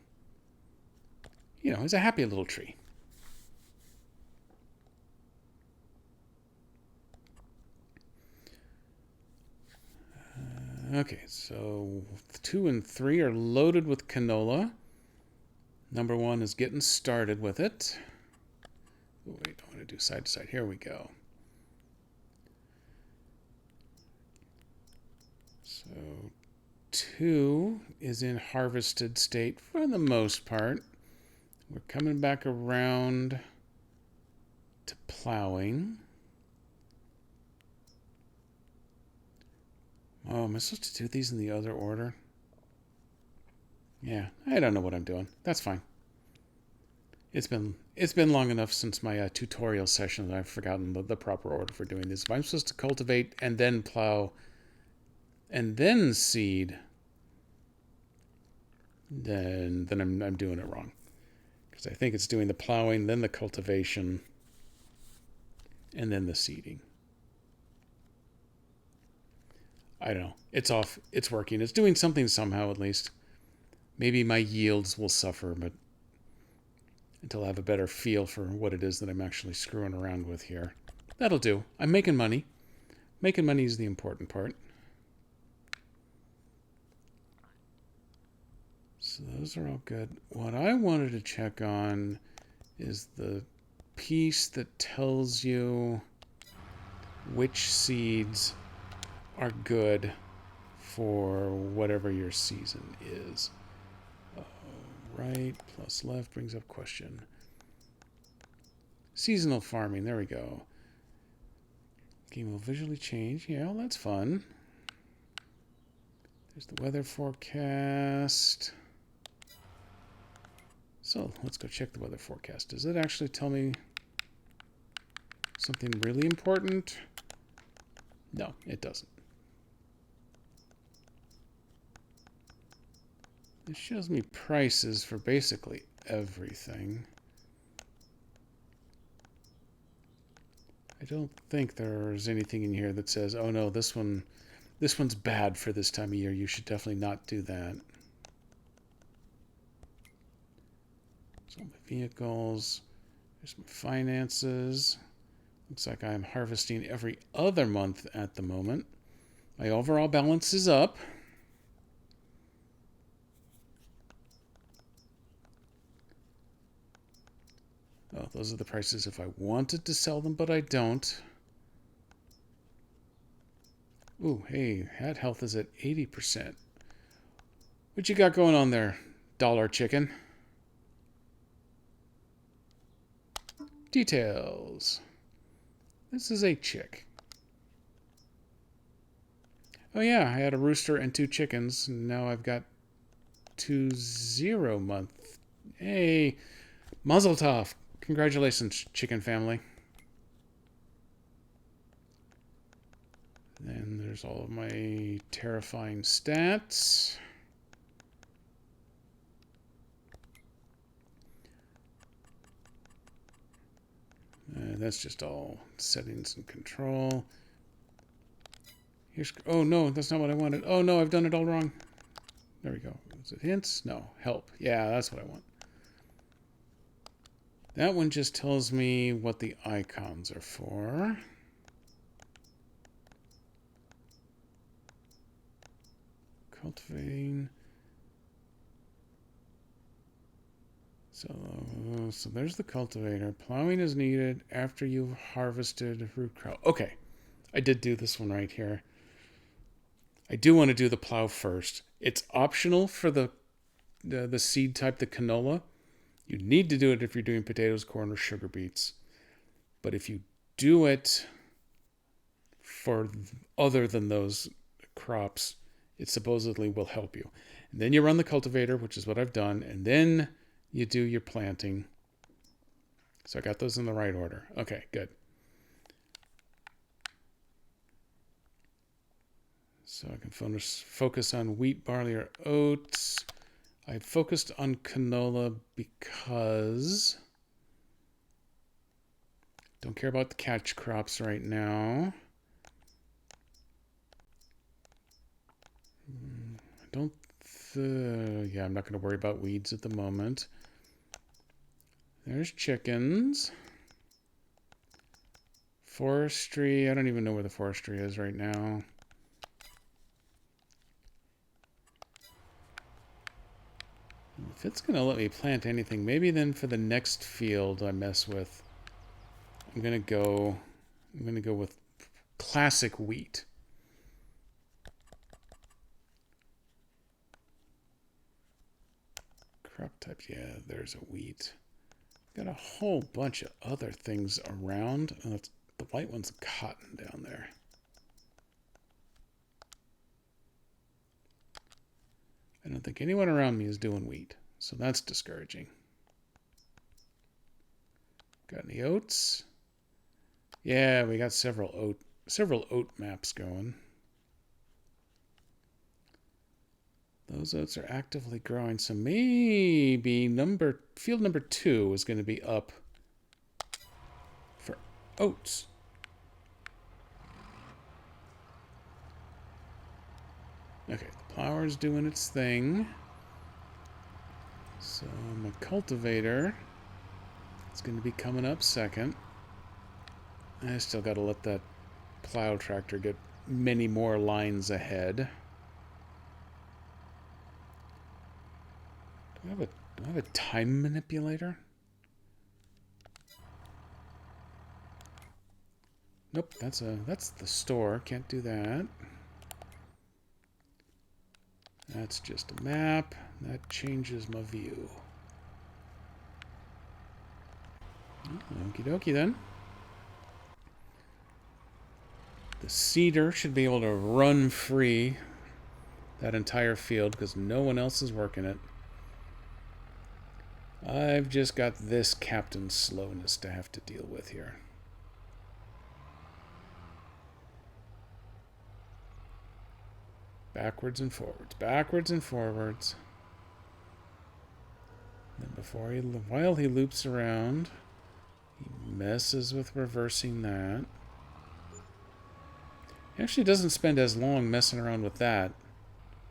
You know, he's a happy little tree. Okay, so 2 and 3 are loaded with canola. Number 1 is getting started with it. Oh, wait, I want to do side to side. Here we go. So 2 is in harvested state for the most part. We're coming back around to plowing. Oh, am I supposed to do these in the other order? Yeah, I don't know what I'm doing. That's fine. It's been long enough since my tutorial session that I've forgotten the proper order for doing this. If I'm supposed to cultivate and then plow and then seed, then I'm doing it wrong. Because I think it's doing the plowing, then the cultivation, and then the seeding. I don't know. It's off. It's working. It's doing something somehow at least. Maybe my yields will suffer, but until I have a better feel for what it is that I'm actually screwing around with here. That'll do. I'm making money. Making money is the important part. So those are all good. What I wanted to check on is the piece that tells you which seeds are good for whatever your season is. Right plus left brings up question. Seasonal farming, there we go. Game will visually change. Yeah, well, that's fun. There's the weather forecast. So let's go check the weather forecast. Does it actually tell me something really important? No, it doesn't. It shows me prices for basically everything. I don't think there's anything in here that says, oh no, this one's bad for this time of year. You should definitely not do that. So my vehicles, there's my finances. Looks like I'm harvesting every other month at the moment. My overall balance is up. Oh, those are the prices if I wanted to sell them, but I don't. Ooh, hey, hat health is at 80%. What you got going on there, dollar chicken? Details. This is a chick. Oh yeah, I had a rooster and 2 chickens. Now I've got 2 0-month. Hey, Mazel Tov. Congratulations, chicken family. Then there's all of my terrifying stats. That's just all settings and control. Here's, oh no, that's not what I wanted. Oh no, I've done it all wrong. There we go. Is it hints? No, help. Yeah, that's what I want. That one just tells me what the icons are for. Cultivating. So there's the cultivator. Plowing is needed after you've harvested root crop. Okay, I did do this one right here. I do want to do the plow first. It's optional for the seed type, the canola. You need to do it if you're doing potatoes, corn, or sugar beets. But if you do it for other than those crops, it supposedly will help you. And then you run the cultivator, which is what I've done, and then you do your planting. So I got those in the right order. Okay, good. So I can focus on wheat, barley, or oats. I focused on canola because don't care about the catch crops right now. I don't. Yeah, I'm not going to worry about weeds at the moment. There's chickens. Forestry. I don't even know where the forestry is right now. If it's going to let me plant anything, maybe then for the next field I mess with, I'm going to go with classic wheat. Crop types, yeah, there's a wheat. Got a whole bunch of other things around. Oh, the white one's cotton down there. I don't think anyone around me is doing wheat, so that's discouraging. Got any oats? Yeah, we got several oat maps going. Those oats are actively growing, so maybe field number 2 is going to be up for oats. Okay, the plower's doing its thing. So my cultivator is going to be coming up second. I still got to let that plow tractor get many more lines ahead. Do I have a time manipulator? Nope, that's the store. Can't do that. That's just a map. That changes my view. Okie dokie then. The seeder should be able to run free that entire field because no one else is working it. I've just got this captain's slowness to have to deal with here. Backwards and forwards, backwards and forwards. Then while he loops around, he messes with reversing that. He actually doesn't spend as long messing around with that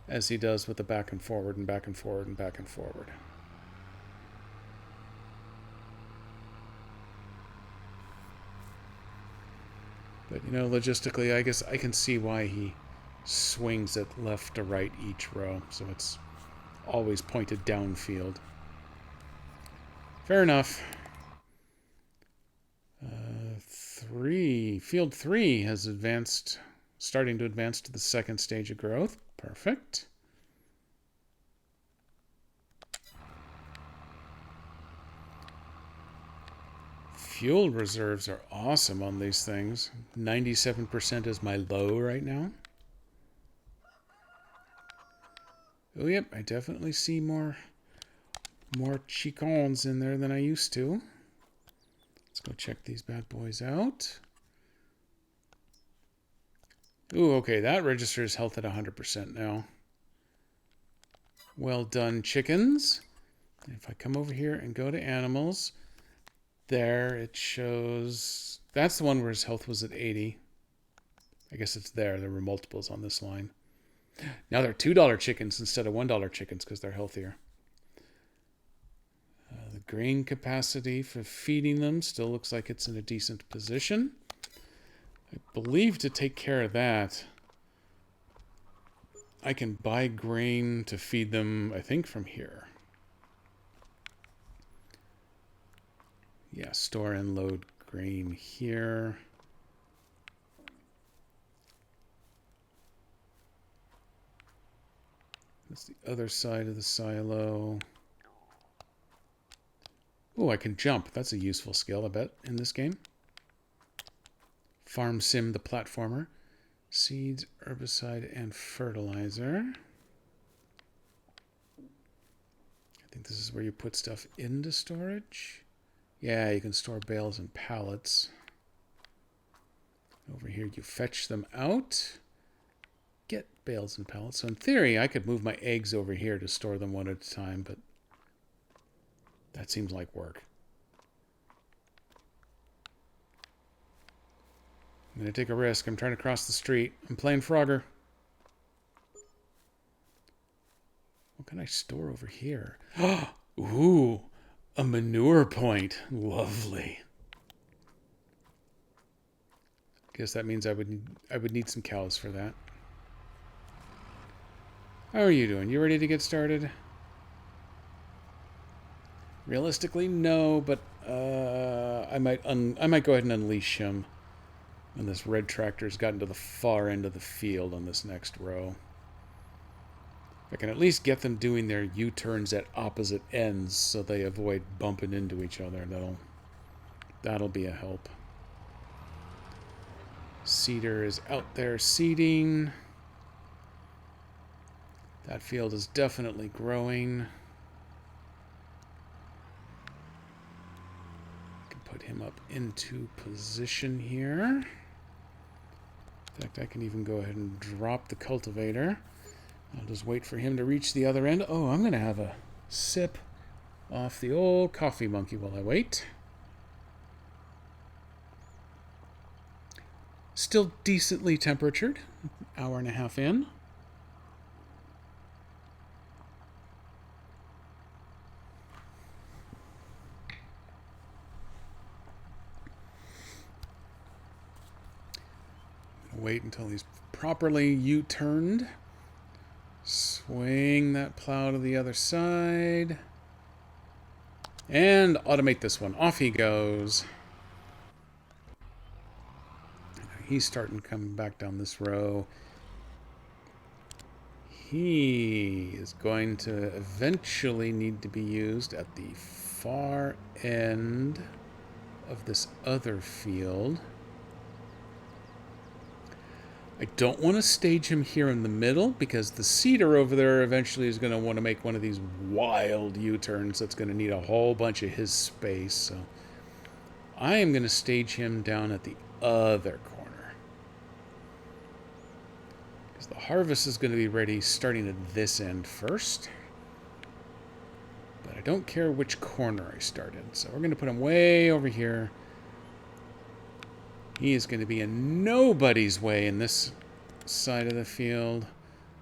as he does with the back and forward and back and forward and back and forward. But, you know, logistically, I guess I can see why he swings it left to right each row, so it's always pointed downfield. Fair enough. Field 3 has starting to advance to the second stage of growth. Perfect. Fuel reserves are awesome on these things. 97% is my low right now. Oh, yep, I definitely see more chickens in there than I used to. Let's go check these bad boys out. Ooh, okay, that registers health at 100% now. Well done, chickens. If I come over here and go to animals, there it shows... That's the one where his health was at 80. I guess it's there. There were multiples on this line. Now they're $2 chickens instead of $1 chickens because they're healthier. The grain capacity for feeding them still looks like it's in a decent position. I believe to take care of that, I can buy grain to feed them, I think, from here. Yeah, store and load grain here. That's the other side of the silo. Oh, I can jump. That's a useful skill, I bet, in this game. Farm Sim the platformer. Seeds, herbicide, and fertilizer. I think this is where you put stuff into storage. Yeah, you can store bales and pallets. Over here, you fetch them out. Get bales and pallets. So in theory, I could move my eggs over here to store them one at a time, but that seems like work. I'm going to take a risk. I'm trying to cross the street. I'm playing Frogger. What can I store over here? Ooh, a manure point. Lovely. Guess that means I would need some cows for that. How are you doing? You ready to get started? Realistically, no, but I might go ahead and unleash him. And this red tractor's gotten to the far end of the field on this next row. If I can at least get them doing their U-turns at opposite ends so they avoid bumping into each other, that'll be a help. Seeder is out there seeding. That field is definitely growing. I can put him up into position here. In fact, I can even go ahead and drop the cultivator. I'll just wait for him to reach the other end. Oh, I'm going to have a sip off the old coffee monkey while I wait. Still decently temperatured. Hour and a half in. Wait until he's properly U-turned. Swing that plow to the other side. And automate this one. Off he goes. He's starting coming back down this row. He is going to eventually need to be used at the far end of this other field. I don't want to stage him here in the middle because the seeder over there eventually is going to want to make one of these wild U-turns that's going to need a whole bunch of his space. So I am going to stage him down at the other corner. Because the harvest is going to be ready starting at this end first. But I don't care which corner I started. So we're going to put him way over here. He is going to be in nobody's way in this side of the field.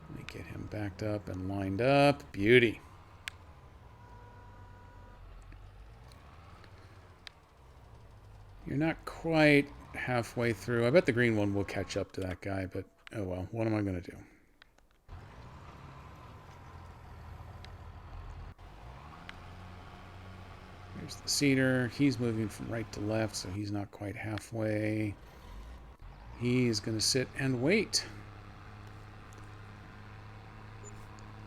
Let me get him backed up and lined up. Beauty. You're not quite halfway through. I bet the green one will catch up to that guy, but oh well. What am I going to do? Here's the seeder. He's moving from right to left, so he's not quite halfway. He's going to sit and wait.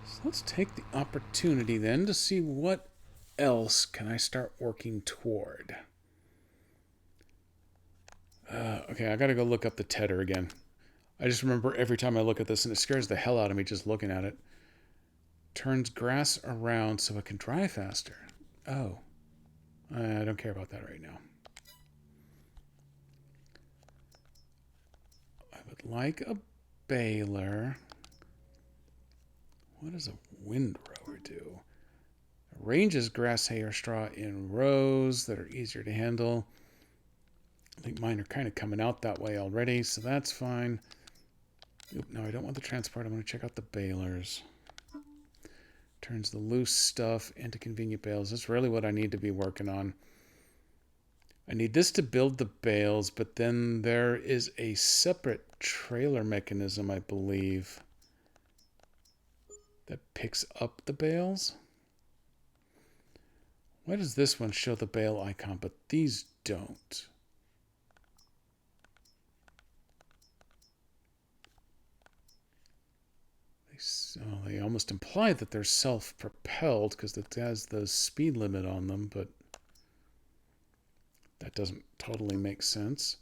So let's take the opportunity then to see what else can I start working toward. Okay, I got to go look up the tedder again. I just remember every time I look at this, and it scares the hell out of me just looking at it. Turns grass around so it can dry faster. Oh. I don't care about that right now. I would like a baler. What does a windrower do? Arranges grass, hay, or straw in rows that are easier to handle. I think mine are kind of coming out that way already, so that's fine. Oop, no, I don't want the transport. I'm going to check out the balers. Turns the loose stuff into convenient bales. That's really what I need to be working on. I need this to build the bales, but then there is a separate trailer mechanism, I believe, that picks up the bales. Why does this one show the bale icon, but these don't? They almost imply that they're self-propelled because it has the speed limit on them, but that doesn't totally make sense.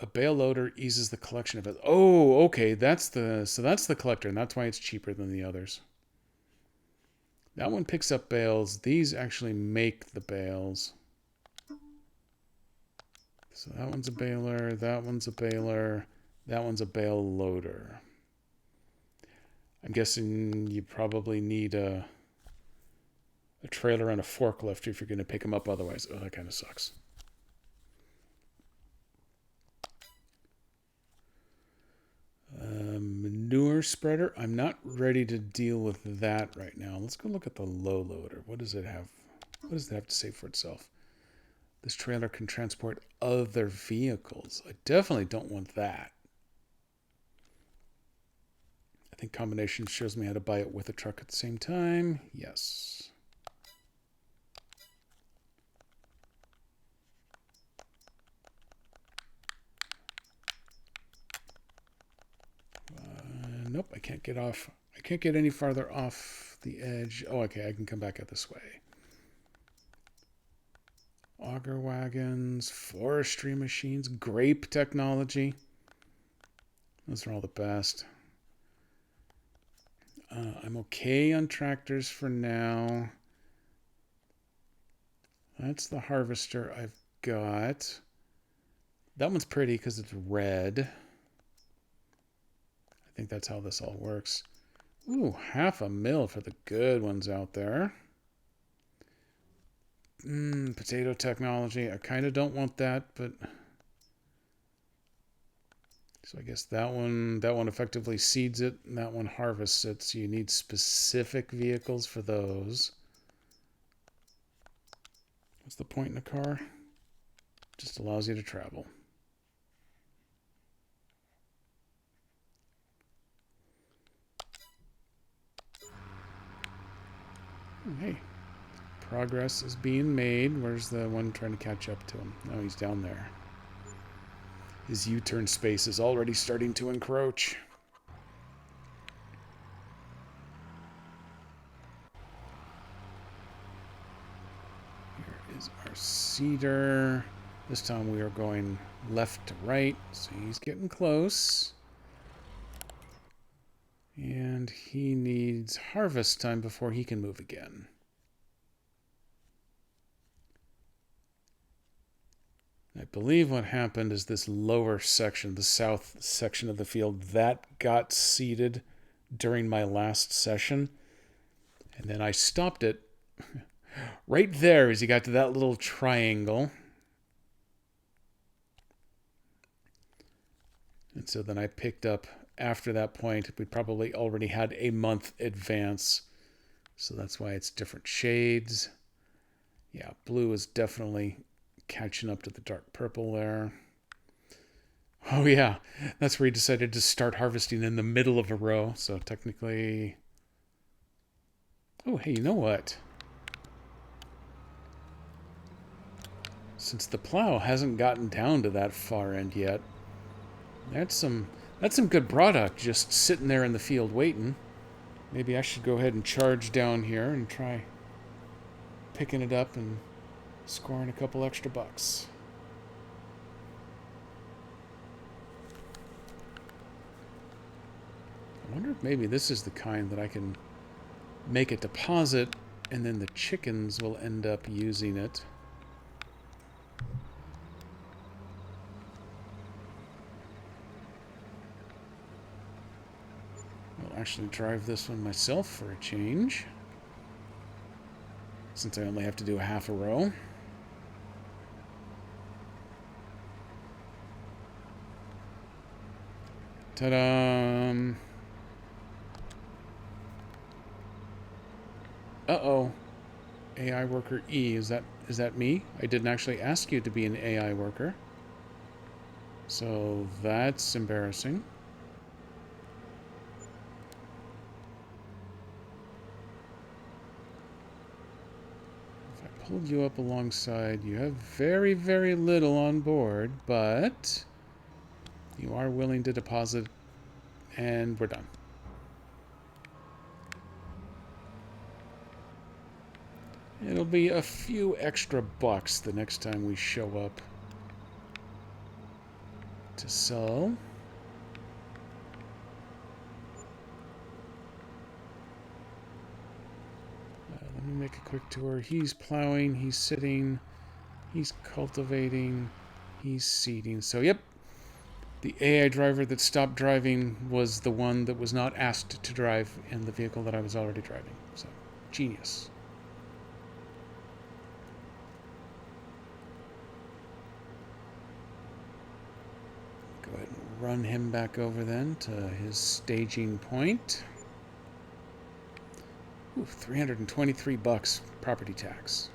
A bale loader eases the collection of it. Oh, okay. That's the collector, and that's why it's cheaper than the others. That one picks up bales. These actually make the bales. So that one's a baler. That one's a baler. That one's a bale loader. I'm guessing you probably need a trailer and a forklift if you're going to pick them up. Otherwise, oh, that kind of sucks. Manure spreader. I'm not ready to deal with that right now. Let's go look at the low loader. What does it have? What does it have to say for itself? This trailer can transport other vehicles. I definitely don't want that. I think combination shows me how to buy it with a truck at the same time. Yes. Nope, I can't get off. I can't get any farther off the edge. Oh, okay, I can come back out this way. Auger wagons, forestry machines, grape technology. Those are all the best. I'm okay on tractors for now. That's the harvester I've got. That one's pretty because it's red. I think that's how this all works. Ooh, $500,000 for the good ones out there. Potato technology. I kind of don't want that, but... So I guess that one effectively seeds it, and that one harvests it, so you need specific vehicles for those. What's the point in a car? Just allows you to travel. Hey, progress is being made. Where's the one trying to catch up to him? Oh, he's down there. His U-turn space is already starting to encroach. Here is our seeder. This time we are going left to right, so he's getting close. And he needs harvest time before he can move again. I believe what happened is this lower section, the south section of the field, that got seeded during my last session. And then I stopped it right there as you got to that little triangle. And so then I picked up, after that point, we probably already had a month advance. So that's why it's different shades. Yeah, blue is definitely catching up to the dark purple there. Oh yeah, that's where he decided to start harvesting in the middle of a row. So technically... Oh, hey, you know what? Since the plow hasn't gotten down to that far end yet, that's some good product just sitting there in the field waiting. Maybe I should go ahead and charge down here and try picking it up and scoring a couple extra bucks. I wonder if maybe this is the kind that I can make a deposit and then the chickens will end up using it. I'll actually drive this one myself for a change, since I only have to do a half a row. Ta-da! Uh-oh. AI worker E. Is that me? I didn't actually ask you to be an AI worker. So that's embarrassing. If I pulled you up alongside, you have very, very little on board, but you are willing to deposit, and we're done. It'll be a few extra bucks the next time we show up to sell. Let me make a quick tour. He's plowing, he's sitting, he's cultivating, he's seeding. So, yep, the AI driver that stopped driving was the one that was not asked to drive in the vehicle that I was already driving. So, genius. Go ahead and run him back over then to his staging point. Ooh, $323 property tax.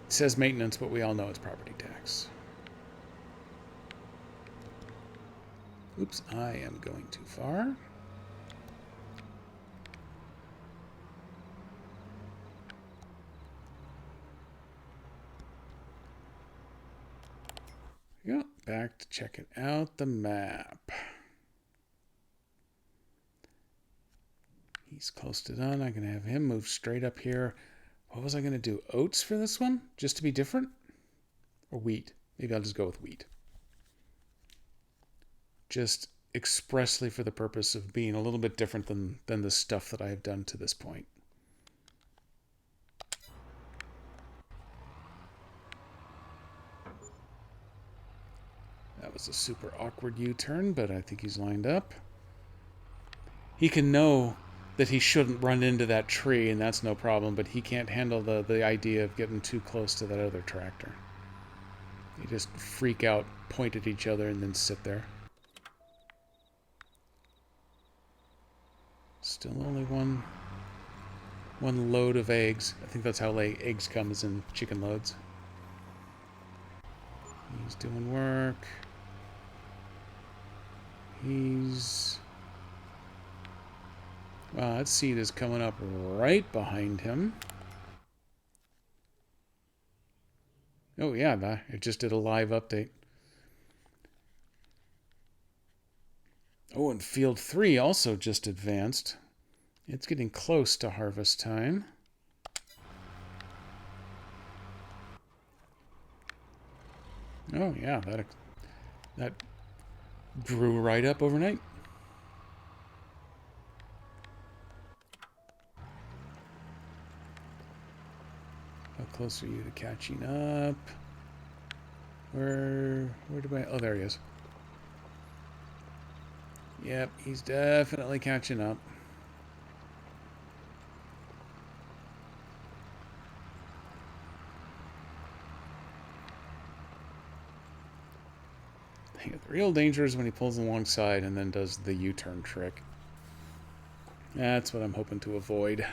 It says maintenance, but we all know it's property tax. Oops, I am going too far. Yeah, back to checking out the map. He's close to done. I'm going to have him move straight up here. What was I going to do? Oats for this one? Just to be different? Or wheat? Maybe I'll just go with wheat. Just expressly for the purpose of being a little bit different than the stuff that I have done to this point. That was a super awkward U-turn, but I think he's lined up. He can know that he shouldn't run into that tree, and that's no problem, but he can't handle the idea of getting too close to that other tractor. They just freak out, point at each other, and then sit there. Still only one load of eggs. I think that's how eggs come, is in chicken loads. He's doing work. Wow, that seed is coming up right behind him. Oh yeah, it just did a live update. Oh, and field 3 also just advanced. It's getting close to harvest time. Oh yeah, that grew right up overnight. How close are you to catching up? Where do I... Oh, there he is. Yep, he's definitely catching up. The real danger is when he pulls alongside and then does the U-turn trick. That's what I'm hoping to avoid.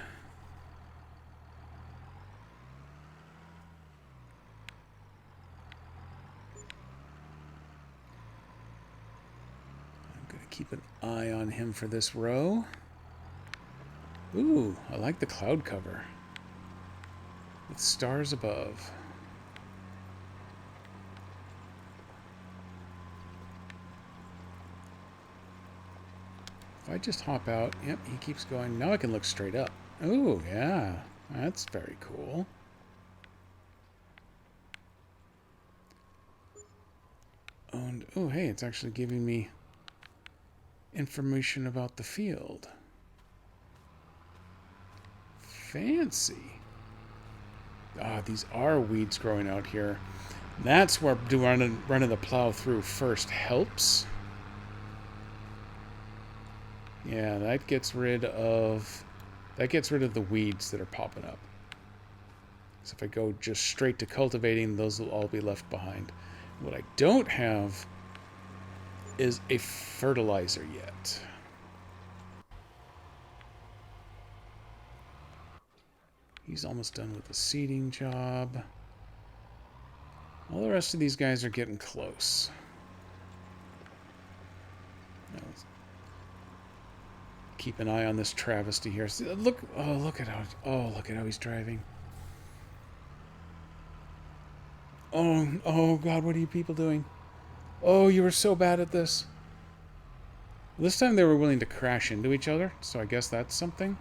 I'm going to keep an eye on him for this row. Ooh, I like the cloud cover. With stars above. If I just hop out, yep, he keeps going. Now I can look straight up. Ooh, yeah, that's very cool. And, oh, hey, it's actually giving me information about the field. Fancy. Ah, these are weeds growing out here. That's where running the plow through first helps. Yeah, that gets rid of the weeds that are popping up. So if I go just straight to cultivating, those will all be left behind. What I don't have is a fertilizer yet. He's almost done with the seeding job. All the rest of these guys are getting close. Now, keep an eye on this travesty here. See, look at how he's driving. Oh God, what are you people doing? Oh, you were so bad at this. This time they were willing to crash into each other, so I guess that's something.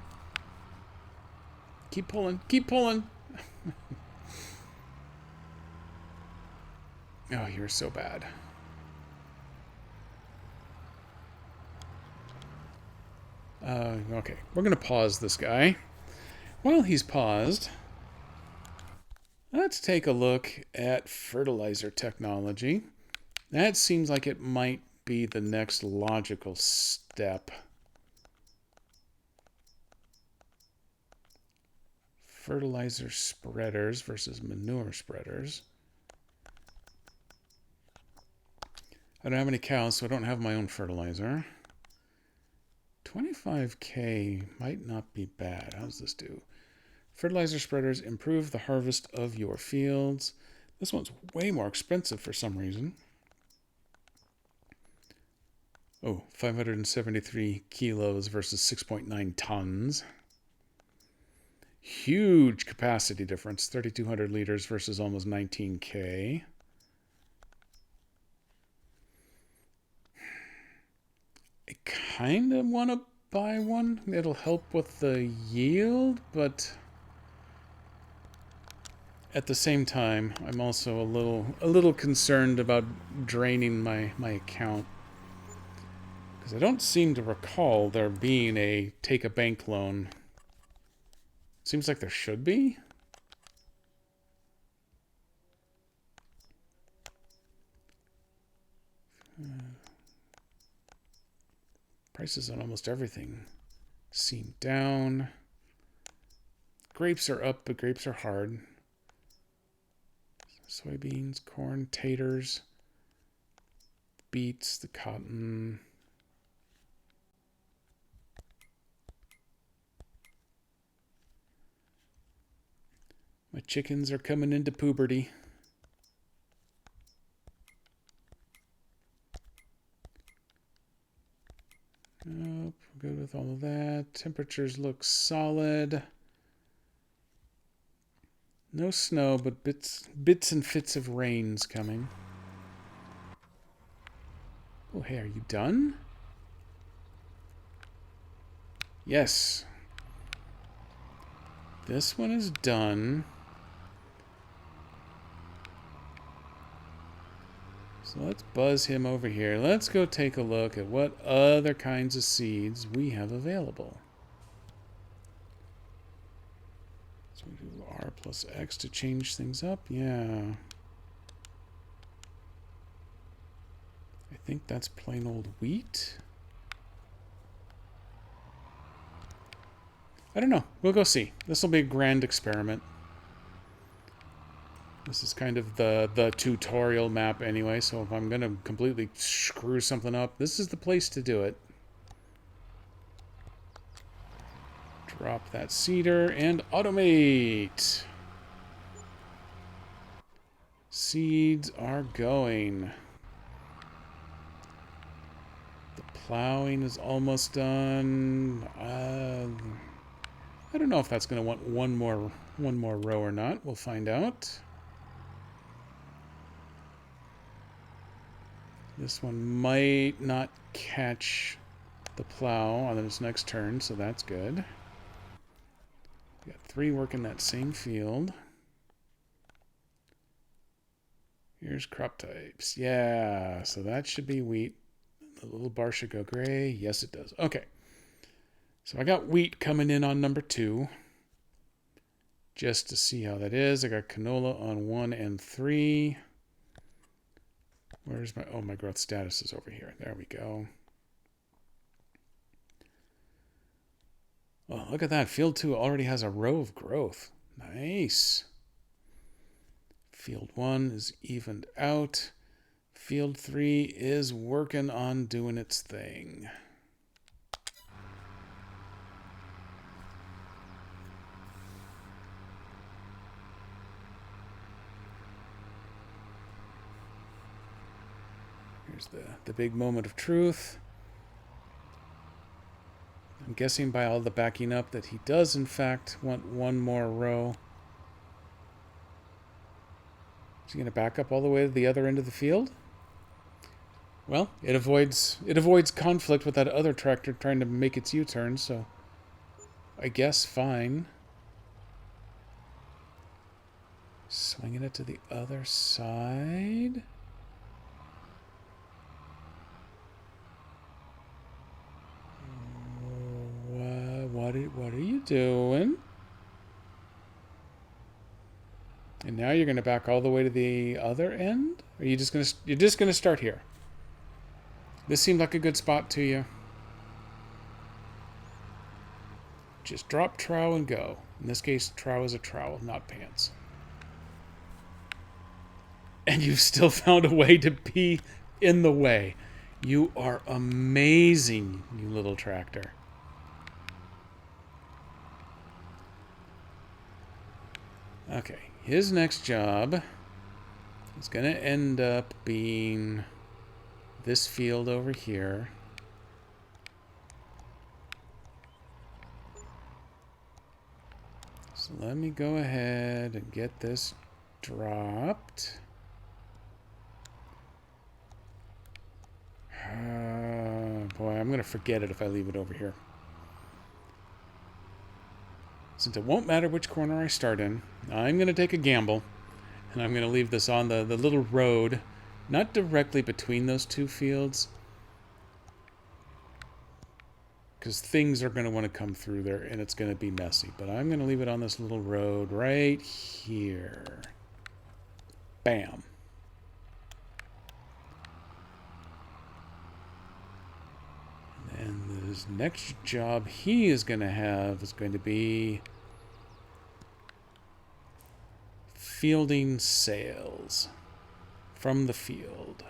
Keep pulling, keep pulling. Oh, you're so bad. Okay, we're going to pause this guy. While he's paused, let's take a look at fertilizer technology. That seems like it might be the next logical step. Fertilizer spreaders versus manure spreaders. I don't have any cows, so I don't have my own fertilizer. 25k might not be bad. How does this do? Fertilizer spreaders improve the harvest of your fields. This one's way more expensive for some reason. Oh, 573 kilos versus 6.9 tons. Huge capacity difference. 3,200 liters versus almost 19k. I kind of want to buy one. It'll help with the yield, but at the same time, I'm also a little concerned about draining my account. Because I don't seem to recall there being a take a bank loan. Seems like there should be. Prices on almost everything seem down. Grapes are up, but grapes are hard. Soybeans, corn, taters, beets, the cotton. My chickens are coming into puberty. Nope, we're good with all of that. Temperatures look solid. No snow, but bits and fits of rain's coming. Oh, hey, are you done? Yes. This one is done. So let's buzz him over here. Let's go take a look at what other kinds of seeds we have available. So we do R plus X to change things up. Yeah. I think that's plain old wheat. I don't know. We'll go see. This will be a grand experiment. This is kind of the tutorial map anyway, so if I'm going to completely screw something up, this is the place to do it. Drop that cedar and automate. Seeds are going. The plowing is almost done. I don't know if that's going to want one more row or not. We'll find out. This one might not catch the plow on its next turn, so that's good. We got 3 working that same field. Here's crop types. Yeah, so that should be wheat. The little bar should go gray. Yes, it does. Okay. So I got wheat coming in on number 2. Just to see how that is. I got canola on 1 and 3. Where's my... Oh, my growth status is over here. There we go. Oh, look at that. Field 2 already has a row of growth. Nice. Field 1 is evened out. Field 3 is working on doing its thing. Here's the big moment of truth. I'm guessing by all the backing up that he does, in fact, want one more row. Is he going to back up all the way to the other end of the field? Well, it avoids conflict with that other tractor trying to make its U-turn, so I guess fine. Swinging it to the other side. What are you doing? And now you're going to back all the way to the other end? Or are you just going to you're just going to start here? This seemed like a good spot to you. Just drop trowel and go. In this case, trowel is a trowel, not pants. And you've still found a way to be in the way. You are amazing, you little tractor. Okay, his next job is going to end up being this field over here. So let me go ahead and get this dropped. Boy, I'm going to forget it if I leave it over here. Since it won't matter which corner I start in, I'm going to take a gamble. And I'm going to leave this on the little road, not directly between those two fields. Because things are going to want to come through there and it's going to be messy. But I'm going to leave it on this little road right here. Bam. And his next job he is going to have is going to be fielding sales from the field.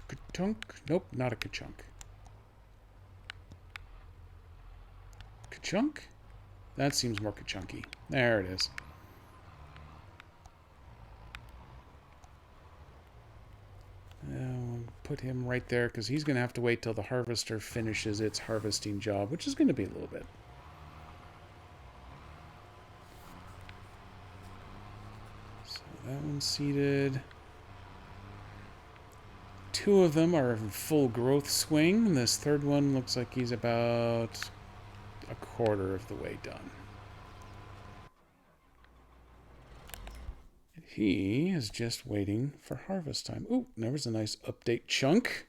Ka-chunk? Nope, not a ka-chunk. Ka-chunk? That seems more ka-chunky. There it is. We'll put him right there because he's going to have to wait till the harvester finishes its harvesting job, which is going to be a little bit. So that one's seeded. Two of them are in full growth swing, and this third one looks like he's about a quarter of the way done. He is just waiting for harvest time. Ooh, there was a nice update chunk.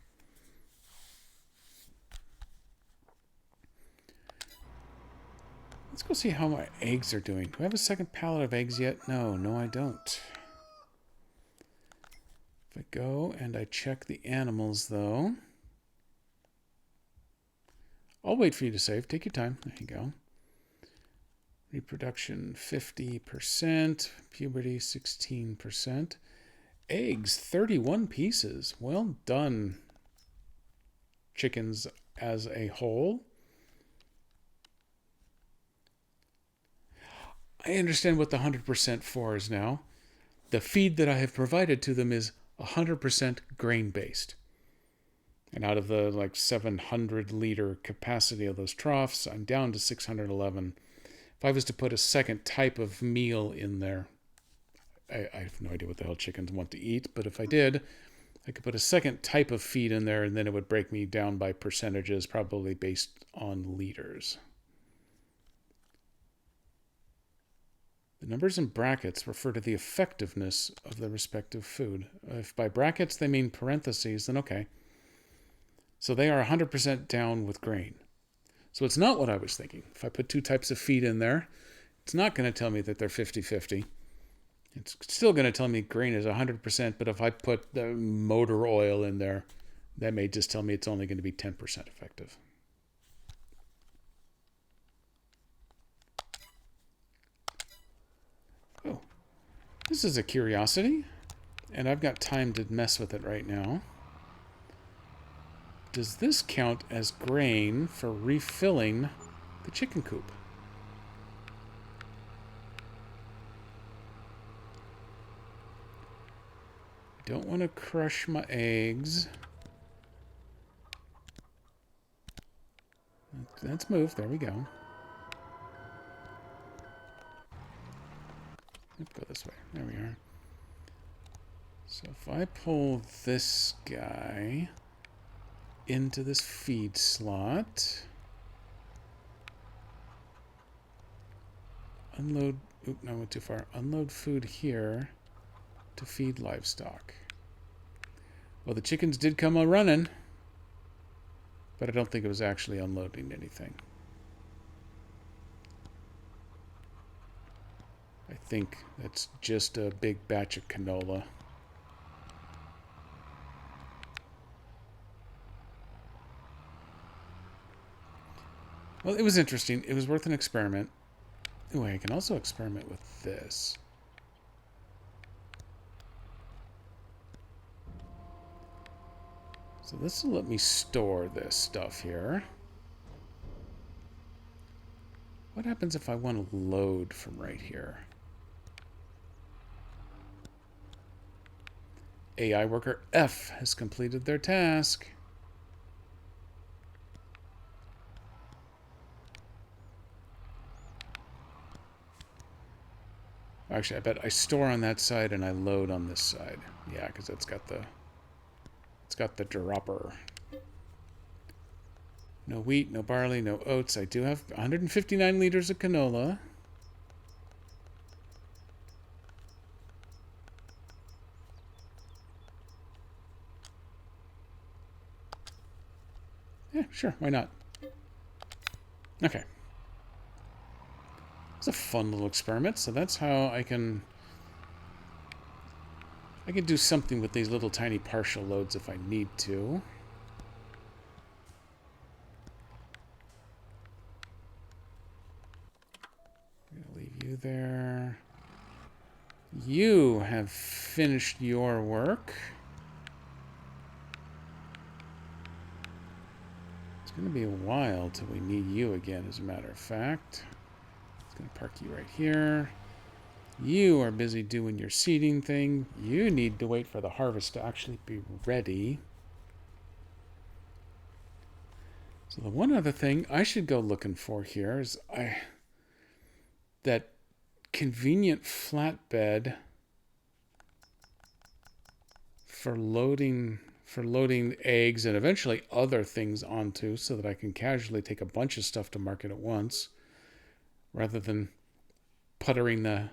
Let's go see how my eggs are doing. Do I have a second pallet of eggs yet? No, I don't. If I go and I check the animals, though. I'll wait for you to save. Take your time. There you go. Reproduction 50%, puberty 16%, eggs 31 pieces. Well done, chickens as a whole. I understand what the 100% for is now. The feed that I have provided to them is 100% grain-based. And out of the 700 liter capacity of those troughs, I'm down to 611. If I was to put a second type of meal in there, I have no idea what the hell chickens want to eat, but if I did, I could put a second type of feed in there and then it would break me down by percentages, probably based on liters. The numbers in brackets refer to the effectiveness of the respective food. If by brackets they mean parentheses, then okay. So they are 100% down with grain. So it's not what I was thinking. If I put two types of feed in there, it's not going to tell me that they're 50-50. It's still going to tell me grain is 100%, but if I put the motor oil in there, that may just tell me it's only going to be 10% effective. Oh, this is a curiosity, and I've got time to mess with it right now. Does this count as grain for refilling the chicken coop? I don't want to crush my eggs. Let's move. There we go. Let's go this way. There we are. So if I pull this guy into this feed slot, unload, oop, no, I went too far. Unload food here to feed livestock. Well, the chickens did come a-running, but I don't think it was actually unloading anything. I think that's just a big batch of canola. Well, it was interesting. It was worth an experiment. Ooh, I can also experiment with this. So this will let me store this stuff here. What happens if I want to load from right here? AI worker F has completed their task. Actually, I bet I store on that side and I load on this side. Yeah, because it's got the dropper. No wheat, no barley, no oats. I do have 159 liters of canola. Yeah, sure, why not? Okay. It's a fun little experiment, so that's how I can do something with these little tiny partial loads if I need to. I'm gonna leave you there. You have finished your work. It's gonna be a while till we need you again, as a matter of fact. It's gonna park you right here. You are busy doing your seeding thing. You need to wait for the harvest to actually be ready. So the one other thing I should go looking for here is that convenient flatbed for loading eggs and eventually other things onto, so that I can casually take a bunch of stuff to market at once rather than puttering the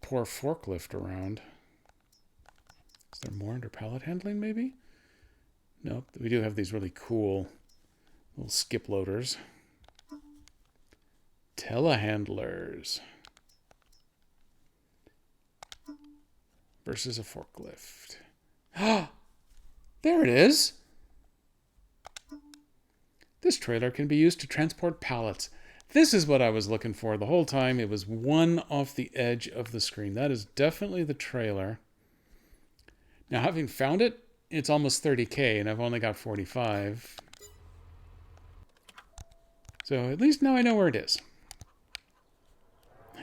poor forklift around. Is there more under pallet handling, maybe? Nope. We do have these really cool little skip loaders. Telehandlers versus a forklift. Ah, there it is. This trailer can be used to transport pallets. This is what I was looking for the whole time. It was one off the edge of the screen. That is definitely the trailer. Now, having found it, it's almost 30K, and I've only got 45. So at least now I know where it is.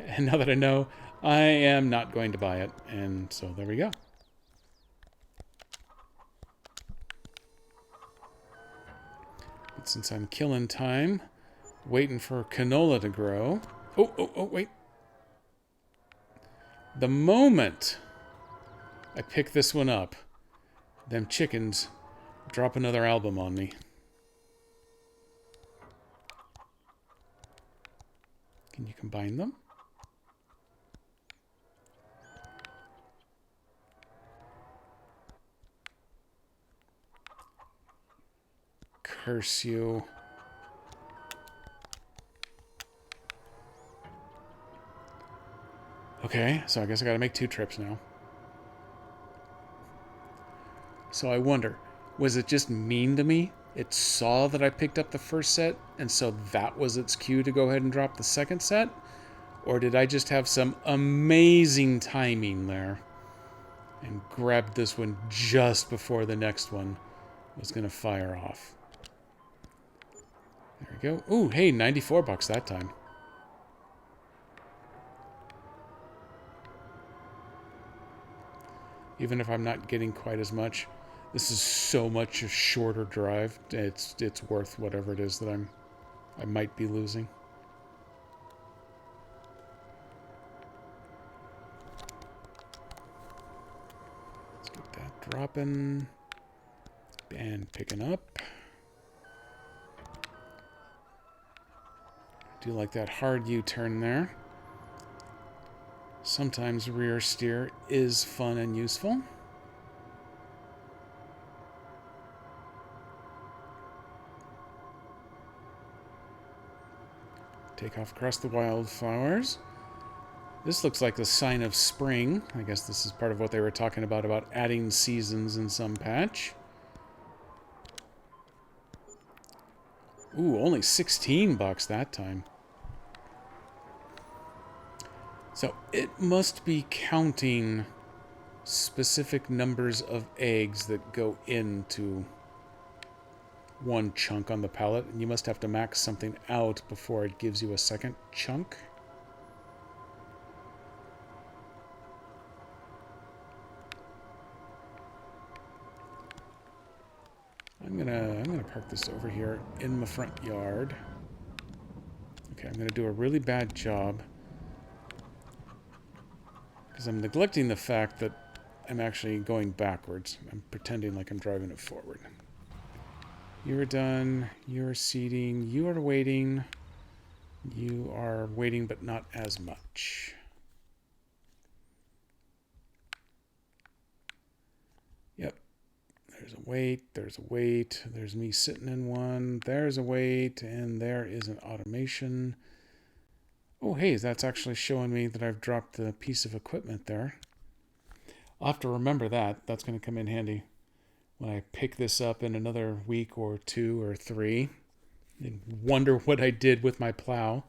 And now that I know, I am not going to buy it. And so there we go. But since I'm killing time, waiting for canola to grow. Oh, wait. The moment I pick this one up, them chickens drop another album on me. Can you combine them? Curse you. Okay, so I guess I gotta make 2 trips now. So I wonder, was it just mean to me? It saw that I picked up the first set, and so that was its cue to go ahead and drop the second set? Or did I just have some amazing timing there and grabbed this one just before the next one was going to fire off? There we go. Ooh, hey, 94 bucks that time. Even if I'm not getting quite as much, this is so much a shorter drive. It's worth whatever it is that I might be losing. Let's get that dropping and picking up. Do like that hard U-turn there. Sometimes rear steer is fun and useful. Take off across the wildflowers. This looks like the sign of spring. I guess this is part of what they were talking about adding seasons in some patch. Ooh, only 16 bucks that time. So it must be counting specific numbers of eggs that go into one chunk on the pallet, and you must have to max something out before it gives you a second chunk. I'm gonna park this over here in my front yard. Okay, I'm gonna do a really bad job because I'm neglecting the fact that I'm actually going backwards. I'm pretending like I'm driving it forward. You're done. You're seeding. You are waiting. You are waiting, but not as much. Yep. There's a wait. There's a wait. There's me sitting in one. There's a wait. And there is an automation. Oh, hey, that's actually showing me that I've dropped the piece of equipment there. I'll have to remember that. That's going to come in handy when I pick this up in another week or 2 or 3 and wonder what I did with my plow.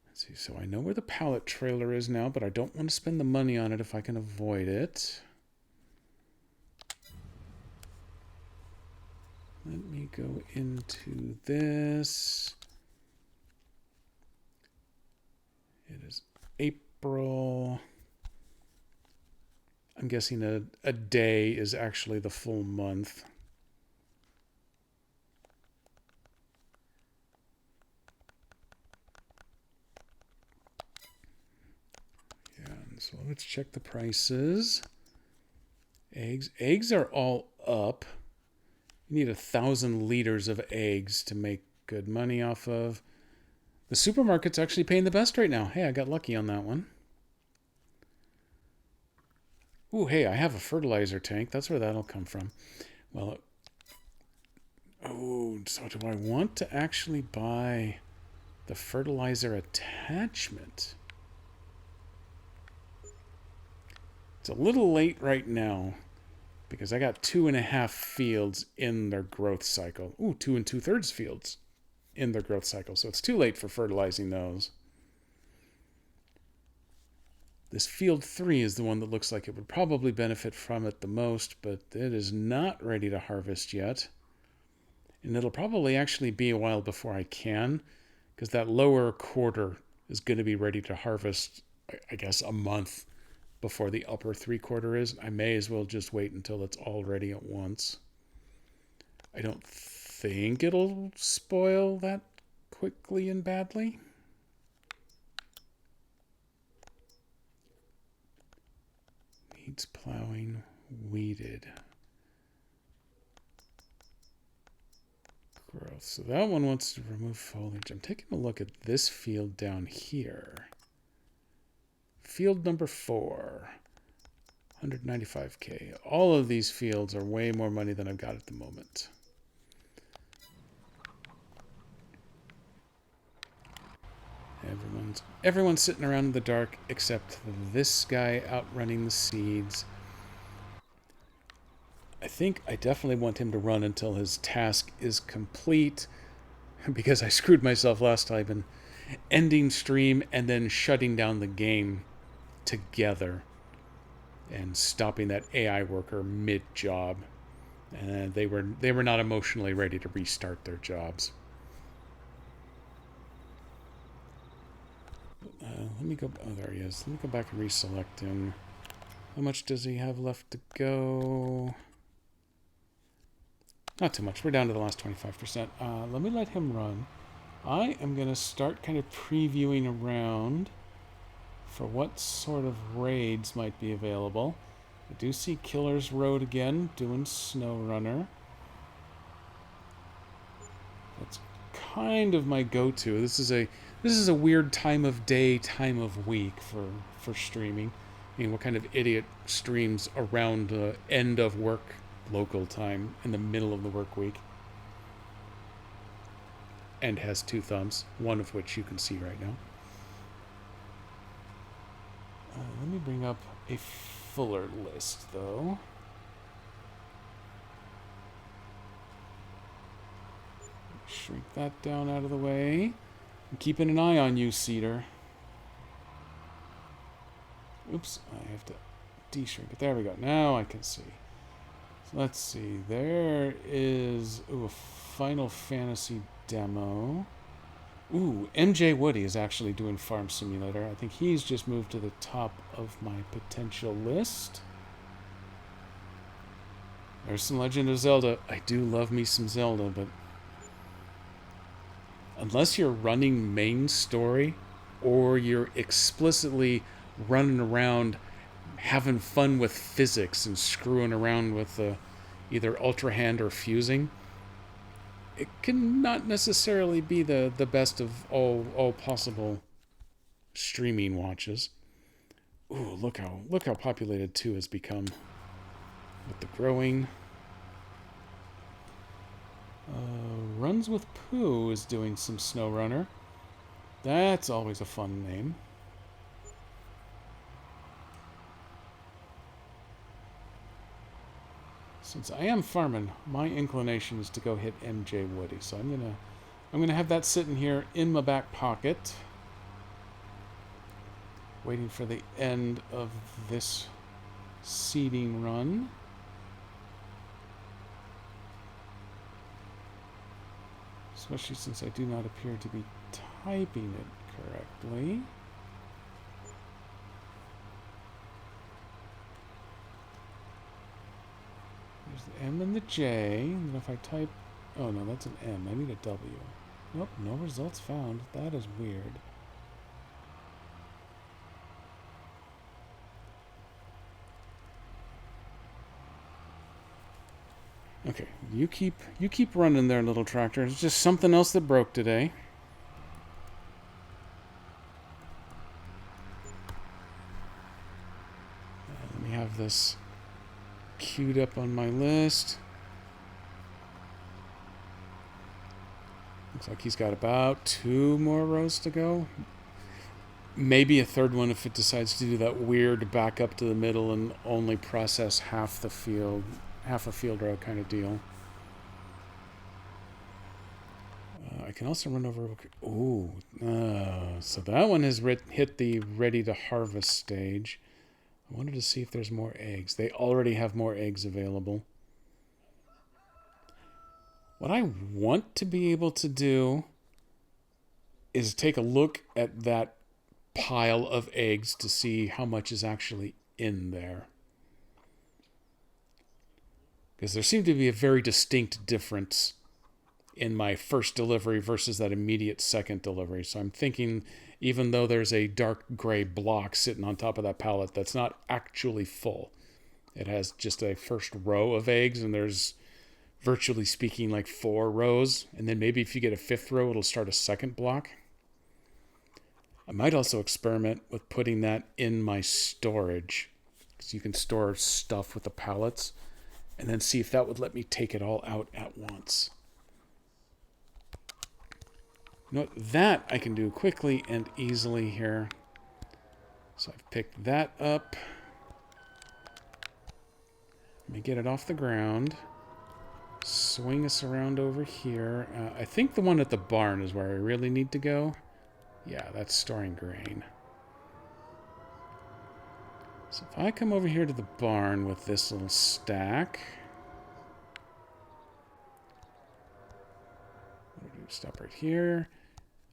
Let's see, so I know where the pallet trailer is now, but I don't want to spend the money on it if I can avoid it. Let me go into this. It is April. I'm guessing a day is actually the full month. Yeah, so let's check the prices. Eggs. Eggs are all up. You need 1,000 liters of eggs to make good money off of. The supermarket's actually paying the best right now. Hey, I got lucky on that one. Ooh, hey, I have a fertilizer tank. That's where that'll come from. Well, oh, so do I want to actually buy the fertilizer attachment? It's a little late right now because I got 2.5 fields in their growth cycle. Ooh, 2 2/3 fields in their growth cycle. So it's too late for fertilizing those. This field 3 is the one that looks like it would probably benefit from it the most, but it is not ready to harvest yet. And it'll probably actually be a while before I can, because that lower quarter is going to be ready to harvest, I guess, a month before the upper 3/4 is. I may as well just wait until it's all ready at once. I don't think it'll spoil that quickly and badly. Needs plowing, weeded. Growth. So that one wants to remove foliage. I'm taking a look at this field down here. Field number 4. 195K. All of these fields are way more money than I've got at the moment. Everyone's sitting around in the dark except this guy out running the seeds. I think I definitely want him to run until his task is complete, because I screwed myself last time in ending stream and then shutting down the game together and stopping that AI worker mid-job. And they were not emotionally ready to restart their jobs. Let me go. Oh, there he is. Let me go back and reselect him. How much does he have left to go? Not too much. We're down to the last 25%. Let me let him run. I am going to start kind of previewing around for what sort of raids might be available. I do see Killer's Road again doing SnowRunner. That's kind of my go-to. This is a weird time of day, time of week for streaming. I mean, what kind of idiot streams around the end of work local time in the middle of the work week? and has two thumbs, one of which you can see right now. Let me bring up a fuller list, though. Shrink that down out of the way. I'm keeping an eye on you, Cedar. Oops, I have to de-shrink it. There we go. Now I can see. So let's see. There is a Final Fantasy demo. Ooh, MJ Woody is actually doing Farm Simulator. I think he's just moved to the top of my potential list. There's some Legend of Zelda. I do love me some Zelda, but unless you're running main story or you're explicitly running around having fun with physics and screwing around with either Ultra Hand or fusing, it can not necessarily be the best of all possible streaming watches. Ooh, look how populated 2 has become with the growing. Runs with Pooh is doing some SnowRunner. That's always a fun name. Since I am farming, my inclination is to go hit MJ Woody. So I'm gonna have that sitting here in my back pocket, waiting for the end of this seeding run. Especially since I do not appear to be typing it correctly. There's the M and the J, and if I type... Oh no, that's an M. I need a W. Nope, no results found. That is weird. Okay, you keep running there, little tractor. It's just something else that broke today. Let me have this queued up on my list. Looks like he's got about 2 more rows to go. Maybe a third one if it decides to do that weird back up to the middle and only process half a field row kind of deal. I can also run over... Ooh, so that one has hit the ready to harvest stage. I wanted to see if there's more eggs. They already have more eggs available. What I want to be able to do is take a look at that pile of eggs to see how much is actually in there. Because there seemed to be a very distinct difference in my first delivery versus that immediate second delivery. So I'm thinking, even though there's a dark gray block sitting on top of that pallet that's not actually full, it has just a first row of eggs, and there's, virtually speaking, like 4 rows. And then maybe if you get a 5th row, it'll start a second block. I might also experiment with putting that in my storage, because you can store stuff with the pallets, and then see if that would let me take it all out at once. You know what? That I can do quickly and easily here. So I've picked that up. Let me get it off the ground. Swing us around over here. I think the one at the barn is where I really need to go. Yeah, that's storing grain. So if I come over here to the barn with this little stack... Stop right here.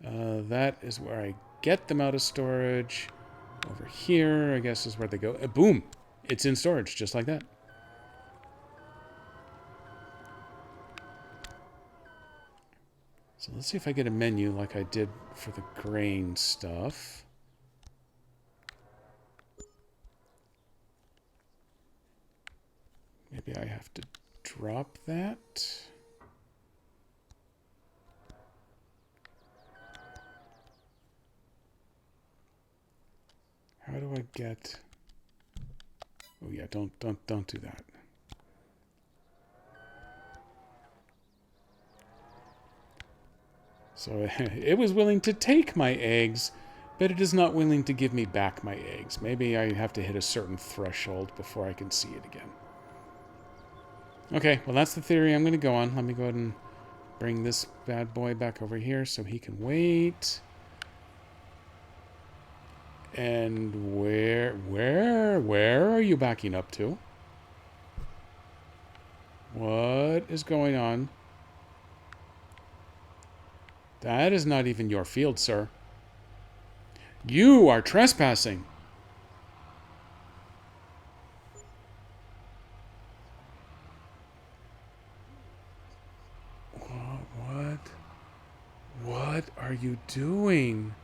That is where I get them out of storage. Over here, I guess, is where they go. Boom! It's in storage, just like that. So let's see if I get a menu like I did for the grain stuff. Maybe I have to drop that. How do I get... Oh yeah, don't do that. So it was willing to take my eggs, but it is not willing to give me back my eggs. Maybe I have to hit a certain threshold before I can see it again. Okay, well, that's the theory I'm going to go on. Let me go ahead and bring this bad boy back over here so he can wait. And where are you backing up to? What is going on? That is not even your field, sir. You are trespassing. What are you doing?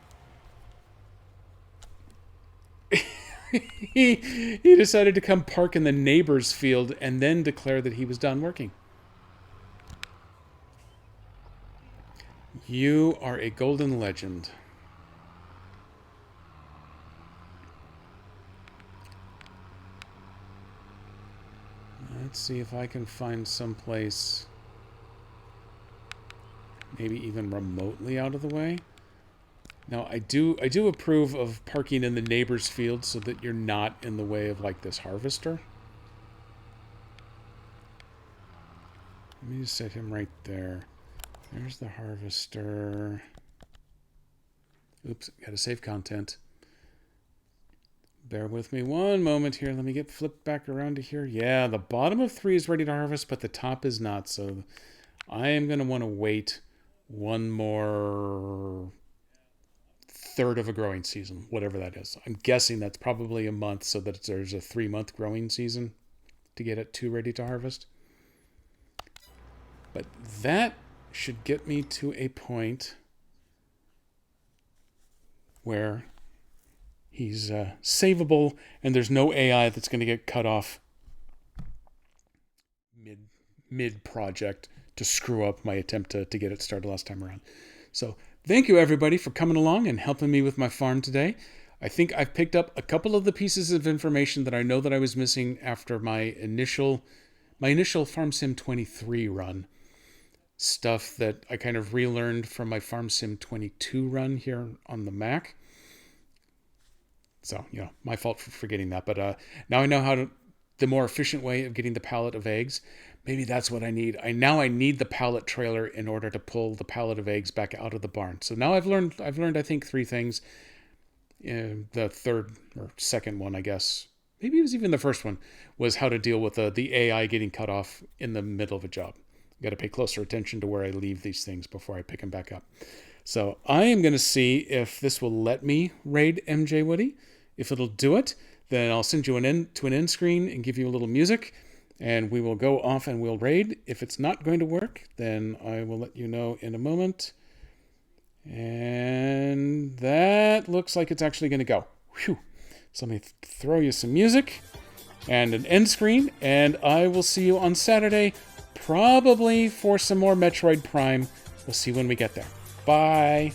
he decided to come park in the neighbor's field and then declare that he was done working. You are a golden legend. Let's see if I can find some place maybe even remotely out of the way. Now, I do approve of parking in the neighbor's field so that you're not in the way of, like, this harvester. Let me just set him right there. There's the harvester. Oops, gotta save content. Bear with me one moment here. Let me get flipped back around to here. Yeah, the bottom of 3 is ready to harvest, but the top is not. So I am going to want to wait one more third of a growing season, whatever that is. I'm guessing that's probably a month so that there's a 3-month growing season to get it 2 ready to harvest. But that should get me to a point where he's savable and there's no AI that's going to get cut off mid project to screw up my attempt to get it started last time around. So thank you everybody for coming along and helping me with my farm today. I think I've picked up a couple of the pieces of information that I know that I was missing after my initial Farm Sim 23 run. Stuff that I kind of relearned from my Farm Sim 22 run here on the Mac. So, my fault for forgetting that. But now I know the more efficient way of getting the pallet of eggs. Maybe that's what I need. I need the pallet trailer in order to pull the pallet of eggs back out of the barn. So now I've learned I think 3 things. The third or second one, I guess, maybe it was even the first one, was how to deal with the AI getting cut off in the middle of a job. Got to pay closer attention to where I leave these things before I pick them back up. So I am going to see if this will let me raid MJ Woody. If it'll do it, then I'll send you an end screen and give you a little music, and we will go off and we'll raid. If it's not going to work, then I will let you know in a moment. And that looks like it's actually going to go. Whew. So let me throw you some music and an end screen, and I will see you on Saturday, probably for some more Metroid Prime. We'll see when we get there. Bye.